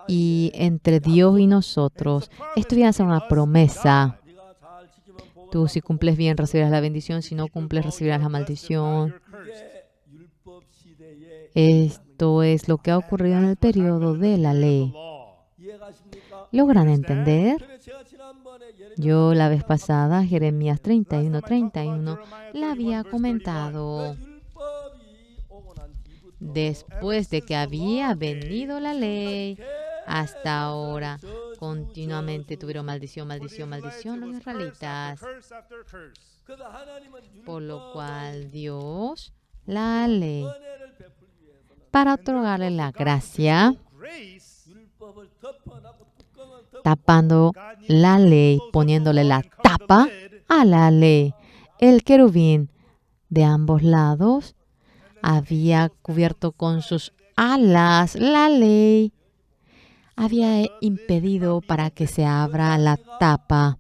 A: Y entre Dios y nosotros, esto viene a ser una promesa. Tú, si cumples bien, recibirás la bendición. Si no cumples, recibirás la maldición. Esto es lo que ha ocurrido en el periodo de la ley. ¿Logran entender? Yo la vez pasada, Jeremías 31, la había comentado. Después de que había venido la ley, hasta ahora, continuamente tuvieron maldición los israelitas. Por lo cual Dios, la ley, para otorgarle la gracia, tapando la ley, poniéndole la tapa a la ley. El querubín de ambos lados había cubierto con sus alas la ley, había impedido para que se abra la tapa.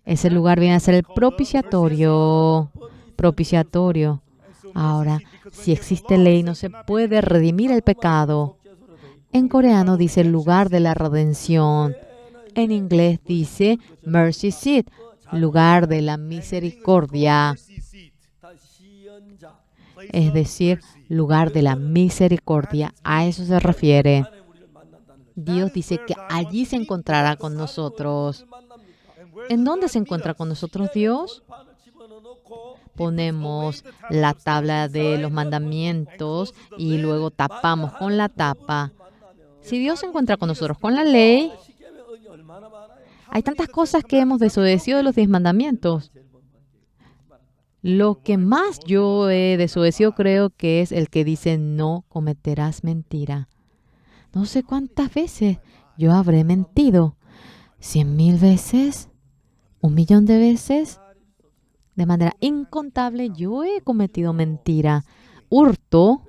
A: Ese lugar viene a ser el propiciatorio. Ahora, si existe ley, no se puede redimir el pecado. En coreano dice el lugar de la redención. En inglés dice mercy seat, lugar de la misericordia. Es decir, lugar de la misericordia. A eso se refiere. Dios dice que allí se encontrará con nosotros. ¿En dónde se encuentra con nosotros Dios? Ponemos la tabla de los mandamientos y luego tapamos con la tapa. Si Dios se encuentra con nosotros con la ley, hay tantas cosas que hemos desobedecido de los 10 mandamientos. Lo que más yo he desobedecido creo que es el que dice no cometerás mentira. No sé cuántas veces yo habré mentido. 100,000 veces, 1,000,000 de veces. De manera incontable yo he cometido mentira. Hurto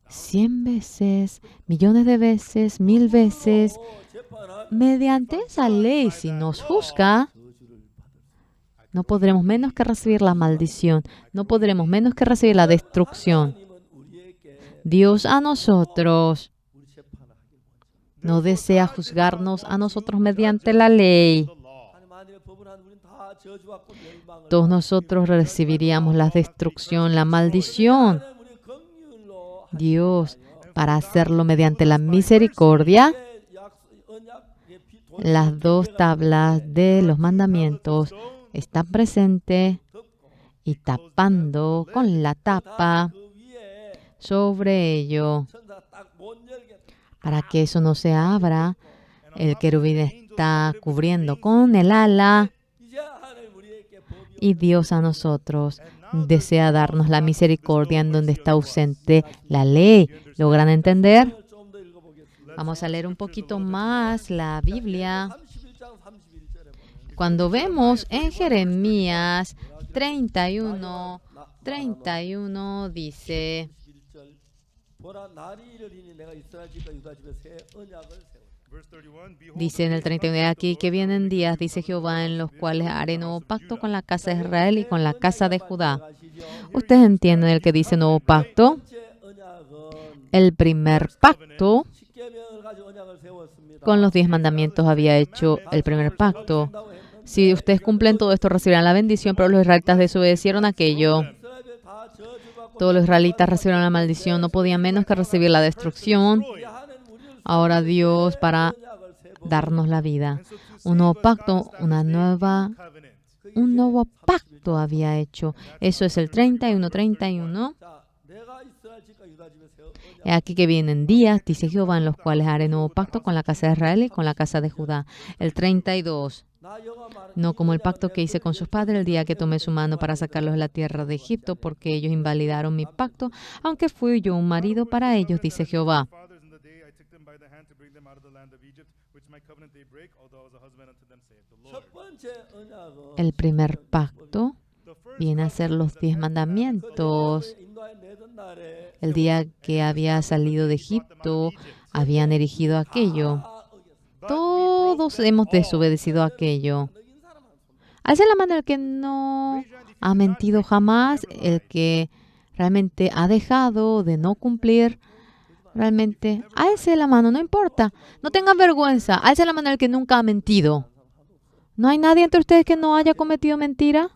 A: 100 veces, millones de veces, 1,000 veces. Mediante esa ley, si nos juzga, no podremos menos que recibir la maldición. No podremos menos que recibir la destrucción. Dios a nosotros no desea juzgarnos a nosotros mediante la ley. Todos nosotros recibiríamos la destrucción, la maldición. Dios, para hacerlo mediante la misericordia, las 2 tablas de los mandamientos están presentes y tapando con la tapa sobre ello. Para que eso no se abra, el querubín está cubriendo con el ala y Dios a nosotros desea darnos la misericordia en donde está ausente la ley. ¿Logran entender? Vamos a leer un poquito más la Biblia. Cuando vemos en Jeremías 31 dice, dice en el 31, aquí que vienen días, dice Jehová, en los cuales haré nuevo pacto con la casa de Israel y con la casa de Judá. ¿Ustedes entienden el que dice nuevo pacto? El primer pacto Con los 10 mandamientos había hecho el primer pacto. Si ustedes cumplen todo esto, recibirán la bendición, pero los israelitas desobedecieron aquello. Todos los israelitas recibieron la maldición, no podían menos que recibir la destrucción. Ahora Dios, para darnos la vida, un nuevo pacto, un nuevo pacto había hecho. Eso es el 31:31. He aquí que vienen días, dice Jehová, en los cuales haré nuevo pacto con la casa de Israel y con la casa de Judá. El 32. No como el pacto que hice con sus padres el día que tomé su mano para sacarlos de la tierra de Egipto, porque ellos invalidaron mi pacto, aunque fui yo un marido para ellos, dice Jehová. El primer pacto viene a ser los 10 mandamientos. El día que había salido de Egipto, habían erigido aquello. Todos hemos desobedecido aquello. Alce la mano el que no ha mentido jamás, el que realmente ha dejado de no cumplir. Realmente, alce la mano, no importa. No tengan vergüenza. Alce la mano el que nunca ha mentido. ¿No hay nadie entre ustedes que no haya cometido mentira?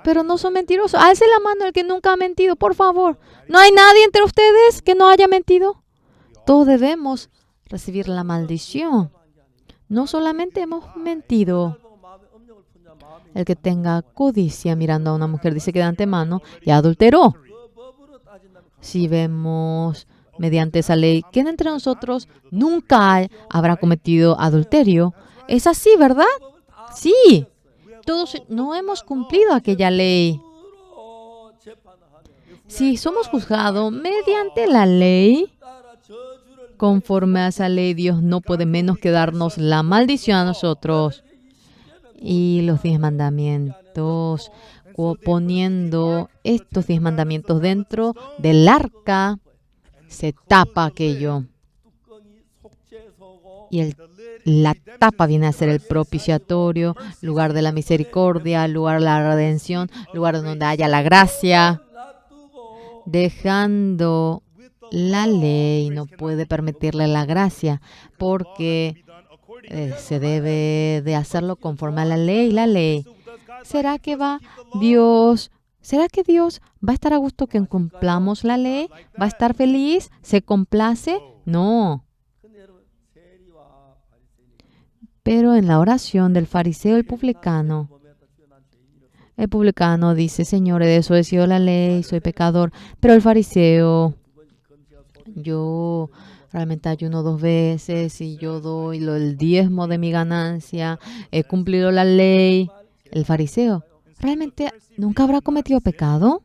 A: Pero no son mentirosos. Alce la mano el que nunca ha mentido, por favor. ¿No hay nadie entre ustedes que no haya mentido? Todos debemos recibir la maldición. No solamente hemos mentido. El que tenga codicia mirando a una mujer dice que de antemano ya adulteró. Si vemos mediante esa ley, ¿quién entre nosotros nunca habrá cometido adulterio? Es así, ¿verdad? Sí. Todos no hemos cumplido aquella ley. Si somos juzgados mediante la ley, conforme a esa ley, Dios no puede menos que darnos la maldición a nosotros. Y los 10 mandamientos, poniendo estos 10 mandamientos dentro del arca, se tapa aquello. Y la tapa viene a ser el propiciatorio, lugar de la misericordia, lugar de la redención, lugar donde haya la gracia. Dejando la ley no puede permitirle la gracia, porque se debe de hacerlo conforme a la ley. La ley. ¿Será que Dios va a estar a gusto que cumplamos la ley? ¿Va a estar feliz? ¿Se complace? No. Pero en la oración del fariseo y el publicano dice: Señor, he desobedecido la ley, soy pecador. Pero el fariseo: yo realmente ayuno 2 veces y yo doy el diezmo de mi ganancia, he cumplido la ley. El fariseo, ¿realmente nunca habrá cometido pecado?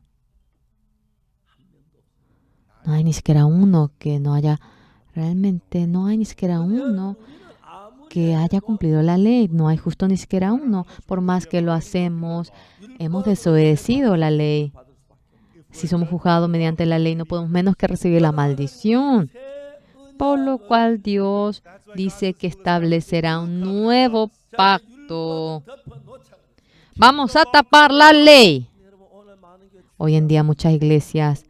A: No hay ni siquiera uno que no haya, realmente no hay ni siquiera uno que haya cumplido la ley. No hay justo ni siquiera uno. Por más que lo hacemos, hemos desobedecido la ley. Si somos juzgados mediante la ley, no podemos menos que recibir la maldición. Por lo cual Dios dice que establecerá un nuevo pacto. Vamos a tapar la ley. Hoy en día muchas iglesias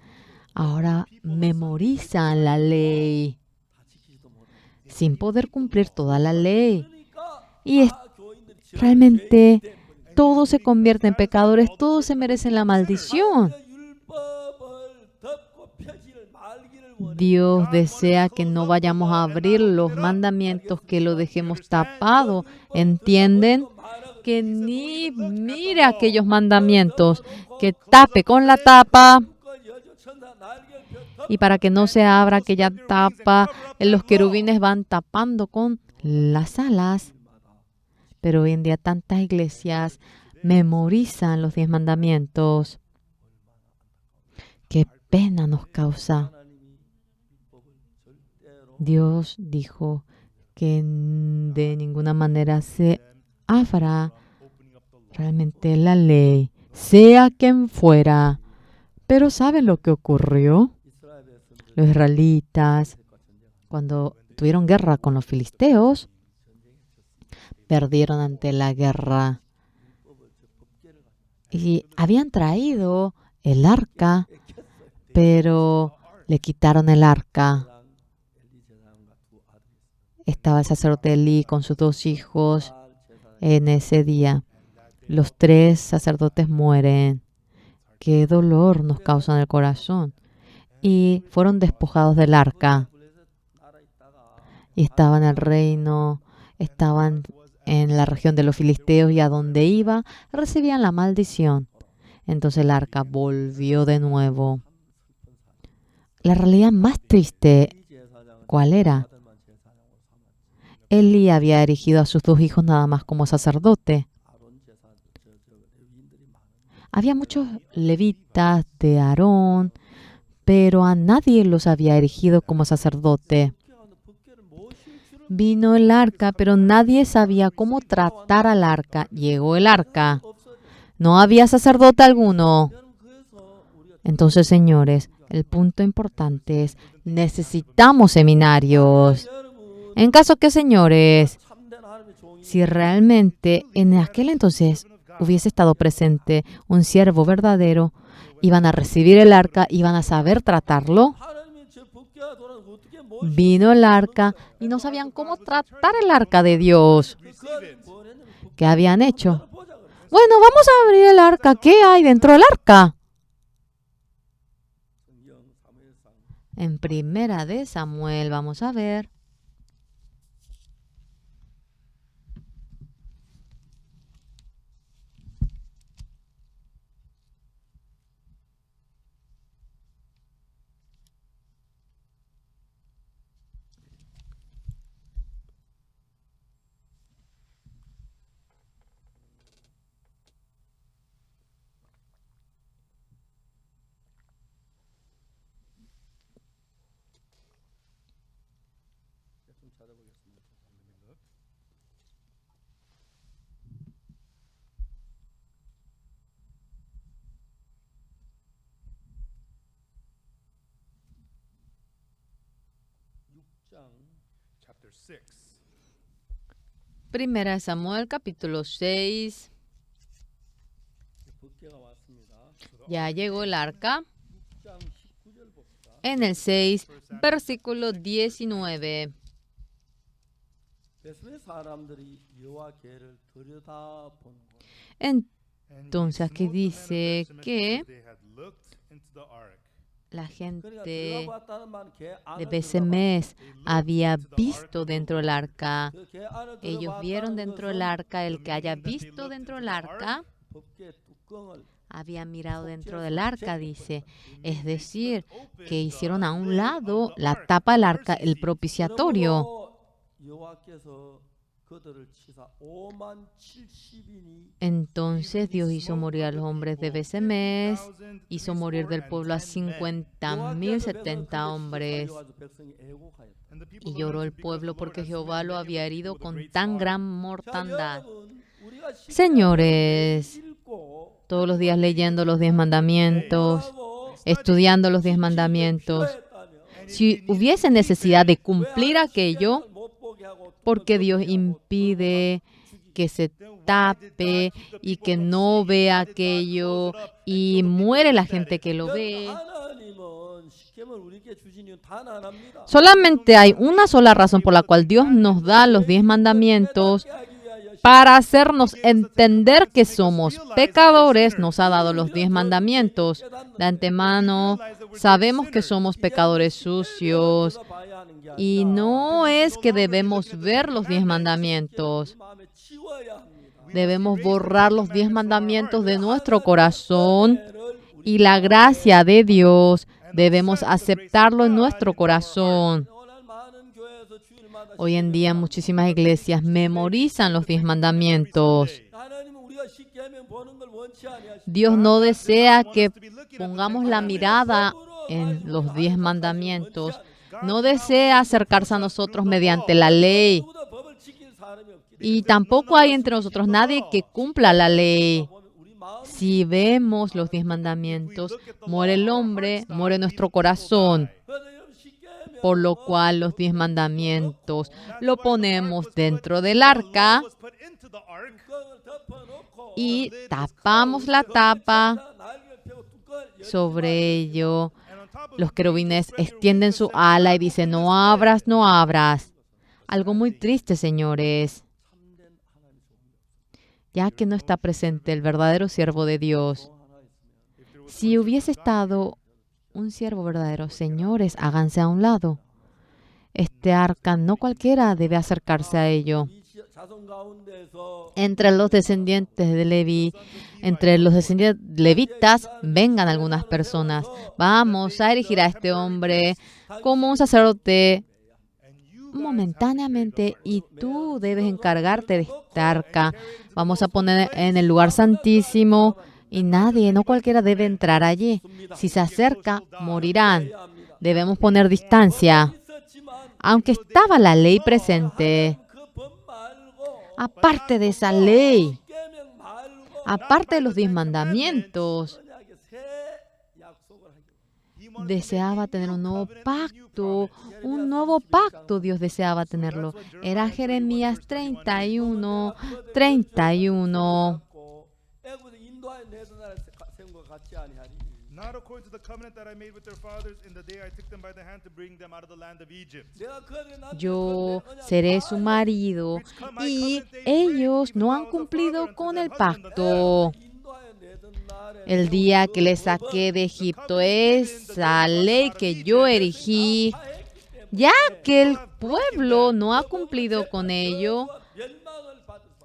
A: ahora memorizan la ley sin poder cumplir toda la ley. Y realmente todos se convierten en pecadores, todos se merecen la maldición. Dios desea que no vayamos a abrir los mandamientos, que lo dejemos tapado. ¿Entienden? Que ni mire aquellos mandamientos, que tape con la tapa. Y para que no se abra aquella tapa, los querubines van tapando con las alas. Pero hoy en día tantas iglesias memorizan los 10 mandamientos. Qué pena nos causa. Dios dijo que de ninguna manera se abra realmente la ley, sea quien fuera. Pero ¿saben lo que ocurrió? Los israelitas, cuando tuvieron guerra con los filisteos, perdieron ante la guerra. Y habían traído el arca, pero le quitaron el arca. Estaba el sacerdote Elí con sus 2 hijos en ese día. Los 3 sacerdotes mueren. Qué dolor nos causa en el corazón. Y fueron despojados del arca. Y estaban en el reino, estaban en la región de los filisteos y a donde iba recibían la maldición. Entonces el arca volvió de nuevo. La realidad más triste, ¿cuál era? Elí había erigido a sus 2 hijos nada más como sacerdote. Había muchos levitas de Aarón, pero a nadie los había erigido como sacerdote. Vino el arca, pero nadie sabía cómo tratar al arca. Llegó el arca. No había sacerdote alguno. Entonces, señores, el punto importante es, necesitamos seminarios. En caso que, señores, si realmente en aquel entonces hubiese estado presente un siervo verdadero, iban a recibir el arca, iban a saber tratarlo. Vino el arca y no sabían cómo tratar el arca de Dios. ¿Qué habían hecho? Bueno, vamos a abrir el arca. ¿Qué hay dentro del arca? En Primera de Samuel, vamos a ver. Primera de Samuel, capítulo 6. Ya llegó el arca. En el 6, versículo 19. Entonces aquí dice que la gente de Besemes había visto dentro del arca. Ellos vieron dentro del arca. El que haya visto dentro del arca había mirado dentro del arca, dice. Es decir, que hicieron a un lado la tapa del arca, el propiciatorio. Entonces Dios hizo morir a los hombres de Besemes, hizo morir del pueblo a 50,070 hombres. Y lloró el pueblo porque Jehová lo había herido con tan gran mortandad. Señores, todos los días leyendo los 10 mandamientos, estudiando los 10 mandamientos, si hubiese necesidad de cumplir aquello, porque Dios impide que se tape y que no vea aquello y muere la gente que lo ve. Solamente hay una sola razón por la cual Dios nos da los 10 mandamientos: para hacernos entender que somos pecadores. Nos ha dado los 10 mandamientos. De antemano sabemos que somos pecadores sucios. Y no es que debemos ver los 10 mandamientos. Debemos borrar los 10 mandamientos de nuestro corazón. Y la gracia de Dios debemos aceptarlo en nuestro corazón. Hoy en día muchísimas iglesias memorizan los 10 mandamientos. Dios no desea que pongamos la mirada en los 10 mandamientos. No desea acercarse a nosotros mediante la ley. Y tampoco hay entre nosotros nadie que cumpla la ley. Si vemos los 10 mandamientos, muere el hombre, muere nuestro corazón. Por lo cual los 10 mandamientos lo ponemos dentro del arca y tapamos la tapa. Sobre ello, los querubines extienden su ala y dicen: no abras, no abras. algo muy triste, señores, ya que no está presente el verdadero siervo de Dios. Si hubiese estado un siervo verdadero, señores, háganse a un lado. Este arca no cualquiera debe acercarse a ello. Entre los descendientes de Leví, entre los descendientes levitas, vengan algunas personas. Vamos a erigir a este hombre como un sacerdote momentáneamente y tú debes encargarte de esta arca. Vamos a poner en el lugar santísimo y nadie, no cualquiera debe entrar allí. Si se acerca, morirán. Debemos poner distancia. Aunque estaba la ley presente, aparte de esa ley, aparte de los 10 mandamientos, deseaba tener un nuevo pacto. Un nuevo pacto Dios deseaba tenerlo. Era Jeremías 31, 31.
B: Not according to the covenant that I made with their fathers in the day I took them by the hand to bring them out of the land of Egypt.
A: Yo seré su marido y ellos no han cumplido con el pacto. El día que les saqué de Egipto, esa ley que yo erigí, ya que el pueblo no ha cumplido con ello,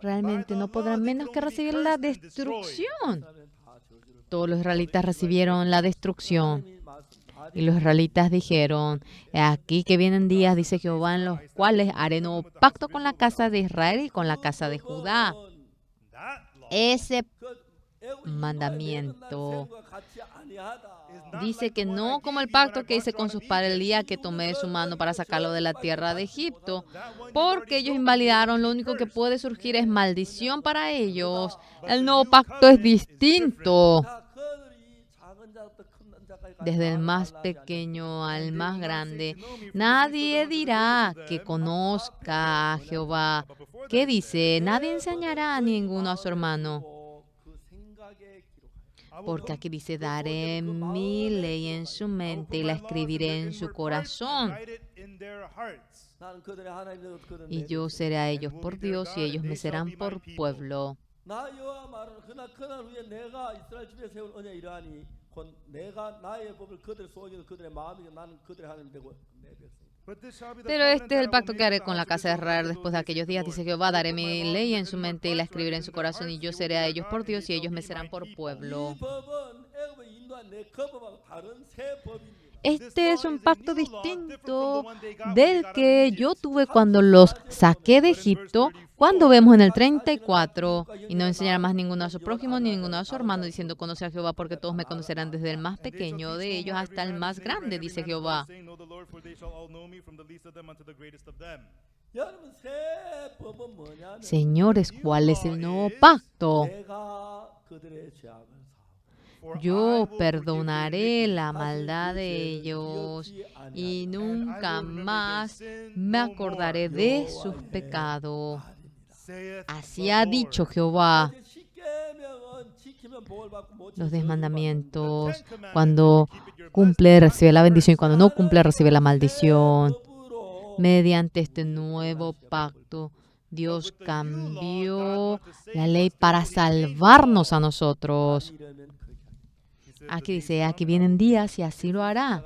A: realmente no podrán menos que recibir la destrucción. Todos los israelitas recibieron la destrucción. Y los israelitas dijeron, aquí que vienen días, dice Jehová, en los cuales haré nuevo pacto con la casa de Israel y con la casa de Judá. Ese mandamiento dice que no como el pacto que hice con sus padres el día que tomé de su mano para sacarlo de la tierra de Egipto, porque ellos invalidaron. Lo único que puede surgir es maldición para ellos. El nuevo pacto es distinto. Desde el más pequeño al más grande, nadie dirá que conozca a Jehová. ¿Qué dice? Nadie enseñará a ninguno a su hermano. Porque aquí dice, daré mi ley en su mente y la escribiré en su corazón. Y yo seré a ellos por Dios y ellos me serán por pueblo. Pero este es el pacto que haré con la casa de Israel después de aquellos días, dice Jehová, daré mi ley en su mente y la escribiré en su corazón, y yo seré a ellos por Dios y ellos me serán por pueblo. Este es un pacto distinto del que yo tuve cuando los saqué de Egipto, cuando vemos en el 34, y no enseñará más ninguno a su prójimo ni ninguno a su hermano, diciendo, conoce a Jehová, porque todos me conocerán desde el más pequeño de ellos hasta el más grande, dice Jehová. Señores, ¿cuál es el nuevo pacto? Yo perdonaré la maldad de ellos y nunca más me acordaré de sus pecados. Así ha dicho Jehová. Los 10 mandamientos, cuando cumple, recibe la bendición, y cuando no cumple, recibe la maldición. Mediante este nuevo pacto, Dios cambió la ley para salvarnos a nosotros. Aquí dice, aquí vienen días y así lo hará.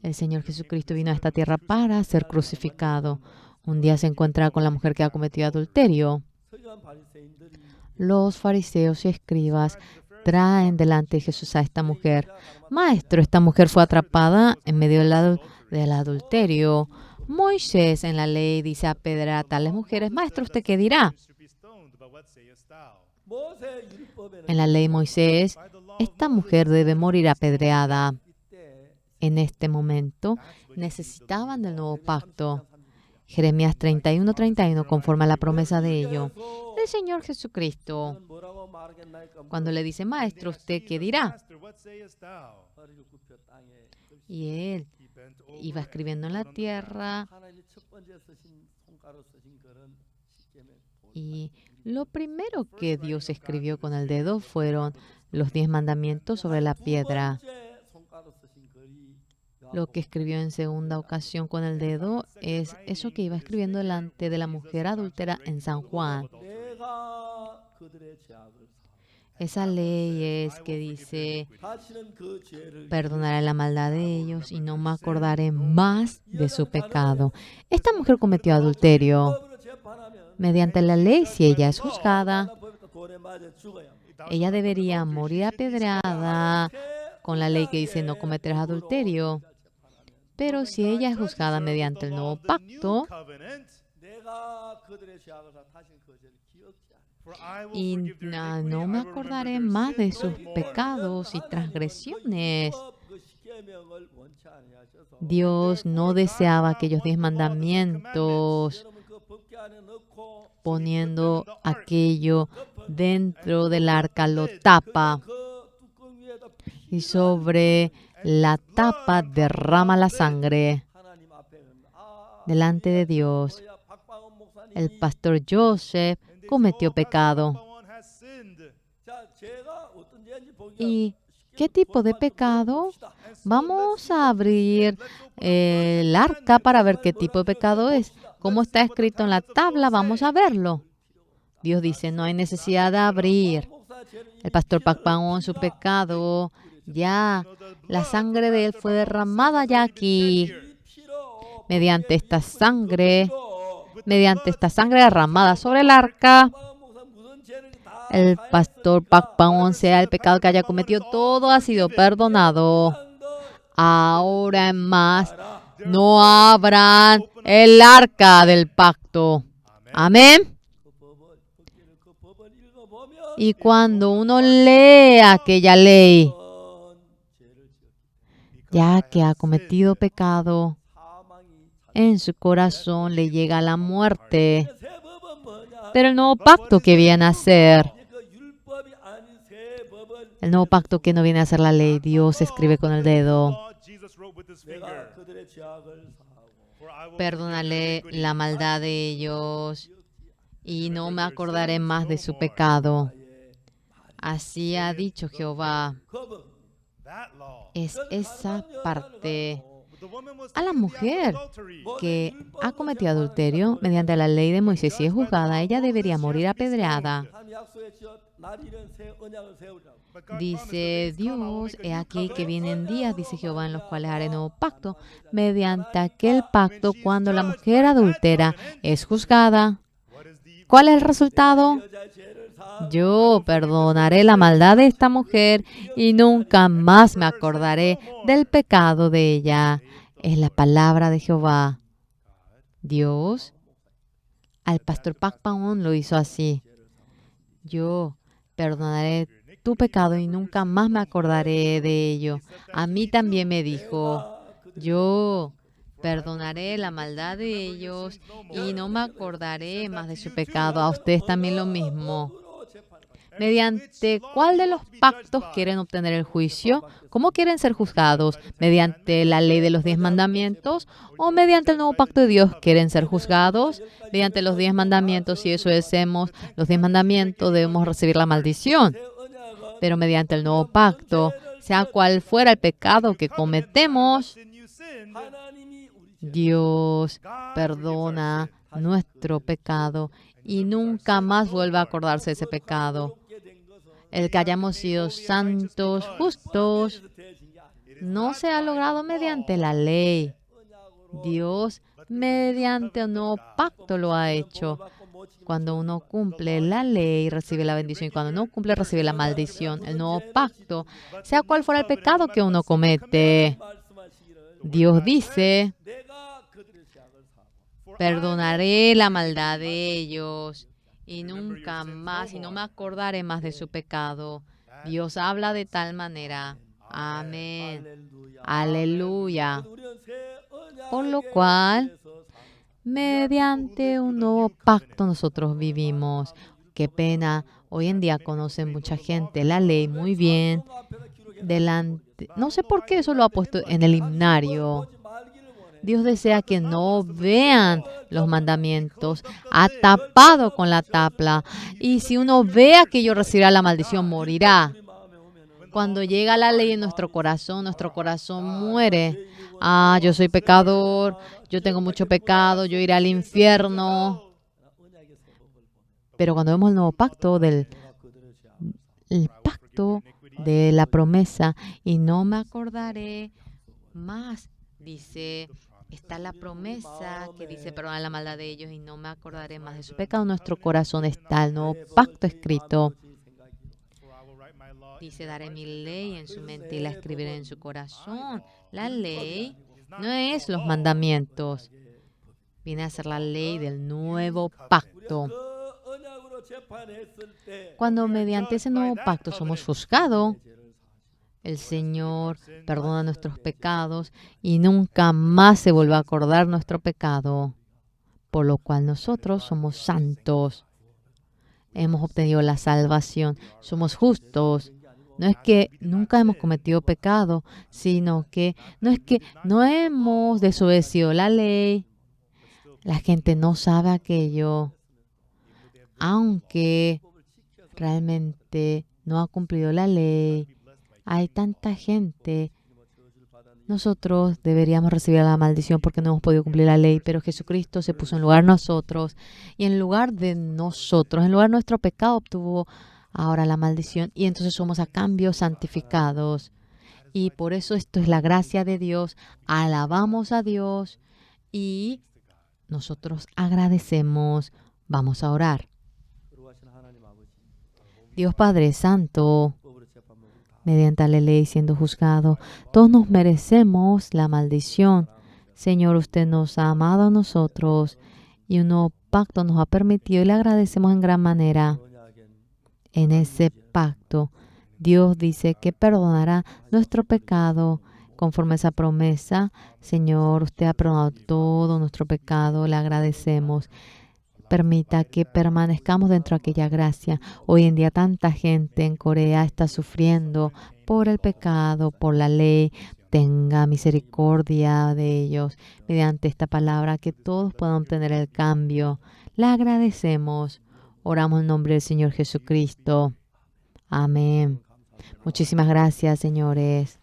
A: El Señor Jesucristo vino a esta tierra para ser crucificado. Un día se encuentra con la mujer que ha cometido adulterio. Los fariseos y escribas traen delante de Jesús a esta mujer. Maestro, esta mujer fue atrapada en medio del adulterio. Moisés en la ley dice apedrear a tales mujeres. Maestro, ¿usted qué dirá? En la ley Moisés, esta mujer debe morir apedreada. En este momento necesitaban del nuevo pacto. Jeremías 31, 31 conforma la promesa de ello. El Señor Jesucristo, cuando le dice, Maestro, ¿usted qué dirá? Y él iba escribiendo en la tierra. Y lo primero que Dios escribió con el dedo fueron los 10 mandamientos sobre la piedra. Lo que escribió en segunda ocasión con el dedo es eso que iba escribiendo delante de la mujer adúltera en San Juan. Esa ley es que dice, perdonaré la maldad de ellos y no me acordaré más de su pecado. Esta mujer cometió adulterio. Mediante la ley, si ella es juzgada, ella debería morir apedreada con la ley que dice no cometerás adulterio. Pero si ella es juzgada mediante el nuevo pacto, y no me acordaré más de sus pecados y transgresiones. Dios no deseaba aquellos 10 mandamientos, poniendo aquello dentro del arca, lo tapa y sobre la tapa derrama la sangre delante de Dios. El pastor Joseph cometió pecado. ¿Y qué tipo de pecado? Vamos a abrir el arca para ver qué tipo de pecado es. Como está escrito en la tabla, vamos a verlo. Dios dice, no hay necesidad de abrir. El pastor Pakpaon, su pecado, ya la sangre de él fue derramada ya aquí. Mediante esta sangre derramada sobre el arca, el pastor Pakpaon, sea el pecado que haya cometido, todo ha sido perdonado. Ahora en más, no abran el arca del pacto. Amén. Y cuando uno lee aquella ley, ya que ha cometido pecado, en su corazón le llega la muerte. Pero el nuevo pacto que viene a ser, el nuevo pacto que no viene a ser la ley, Dios escribe con el dedo. Perdónale la maldad de ellos y no me acordaré más de su pecado. Así ha dicho Jehová. Es esa parte. A la mujer que ha cometido adulterio mediante la ley de Moisés y es juzgada, ella debería morir apedreada. Dice Dios, he aquí que vienen días, dice Jehová, en los cuales haré nuevo pacto, mediante aquel pacto cuando la mujer adúltera es juzgada. ¿Cuál es el resultado? Yo perdonaré la maldad de esta mujer y nunca más me acordaré del pecado de ella. Es la palabra de Jehová. Dios al pastor Pakpaon lo hizo así. Yo perdonaré tu pecado y nunca más me acordaré de ello. A mí también me dijo, yo perdonaré la maldad de ellos y no me acordaré más de su pecado. A ustedes también lo mismo. ¿Mediante cuál de los pactos quieren obtener el juicio? ¿Cómo quieren ser juzgados? ¿Mediante la ley de los 10 mandamientos? ¿O mediante el nuevo pacto de Dios quieren ser juzgados? Mediante los 10 mandamientos, si eso hacemos, los 10 mandamientos, debemos recibir la maldición. Pero mediante el nuevo pacto, sea cual fuera el pecado que cometemos, Dios perdona nuestro pecado y nunca más vuelve a acordarse de ese pecado. El que hayamos sido santos, justos, no se ha logrado mediante la ley. Dios, mediante un nuevo pacto, lo ha hecho. Cuando uno cumple la ley, recibe la bendición. Y cuando no cumple, recibe la maldición. El nuevo pacto, sea cual fuera el pecado que uno comete, Dios dice, perdonaré la maldad de ellos y nunca más, y no me acordaré más de su pecado. Dios habla de tal manera. Amén. Aleluya. Por lo cual, mediante un nuevo pacto nosotros vivimos. Qué pena, hoy en día conoce mucha gente la ley muy bien. No sé por qué eso lo ha puesto en el himnario. Dios desea que no vean los mandamientos, ha tapado con la tabla. Y si uno ve aquello, recibirá la maldición, morirá. Cuando llega la ley en nuestro corazón muere. yo soy pecador, yo tengo mucho pecado, yo iré al infierno. Pero cuando vemos el nuevo pacto el pacto de la promesa, y no me acordaré más, dice, está la promesa que dice perdona la maldad de ellos y no me acordaré más de su pecado. En nuestro corazón está el nuevo pacto escrito. Dice, daré mi ley en su mente y la escribiré en su corazón. La ley no es los mandamientos. Viene a ser la ley del nuevo pacto. Cuando mediante ese nuevo pacto somos juzgados, el Señor perdona nuestros pecados y nunca más se vuelve a acordar nuestro pecado, por lo cual nosotros somos santos. Hemos obtenido la salvación, somos justos. No es que nunca hemos cometido pecado, sino que no hemos desobedecido la ley. La gente no sabe aquello, aunque realmente no ha cumplido la ley. Hay tanta gente. Nosotros deberíamos recibir la maldición porque no hemos podido cumplir la ley, pero Jesucristo se puso en lugar de nosotros y en lugar de nosotros, en lugar de nuestro pecado, obtuvo ahora la maldición y entonces somos a cambio santificados. Y por eso esto es la gracia de Dios. Alabamos a Dios y nosotros agradecemos. Vamos a orar. Dios Padre Santo, mediante la ley siendo juzgado, todos nos merecemos la maldición. Señor, usted nos ha amado a nosotros y un nuevo pacto nos ha permitido y le agradecemos en gran manera. En ese pacto, Dios dice que perdonará nuestro pecado conforme a esa promesa. Señor, usted ha perdonado todo nuestro pecado, le agradecemos. Permita que permanezcamos dentro de aquella gracia. Hoy en día tanta gente en Corea está sufriendo por el pecado, por la ley. Tenga misericordia de ellos mediante esta palabra, que todos puedan obtener el cambio. Le agradecemos. Oramos en nombre del Señor Jesucristo. Amén. Muchísimas gracias, señores.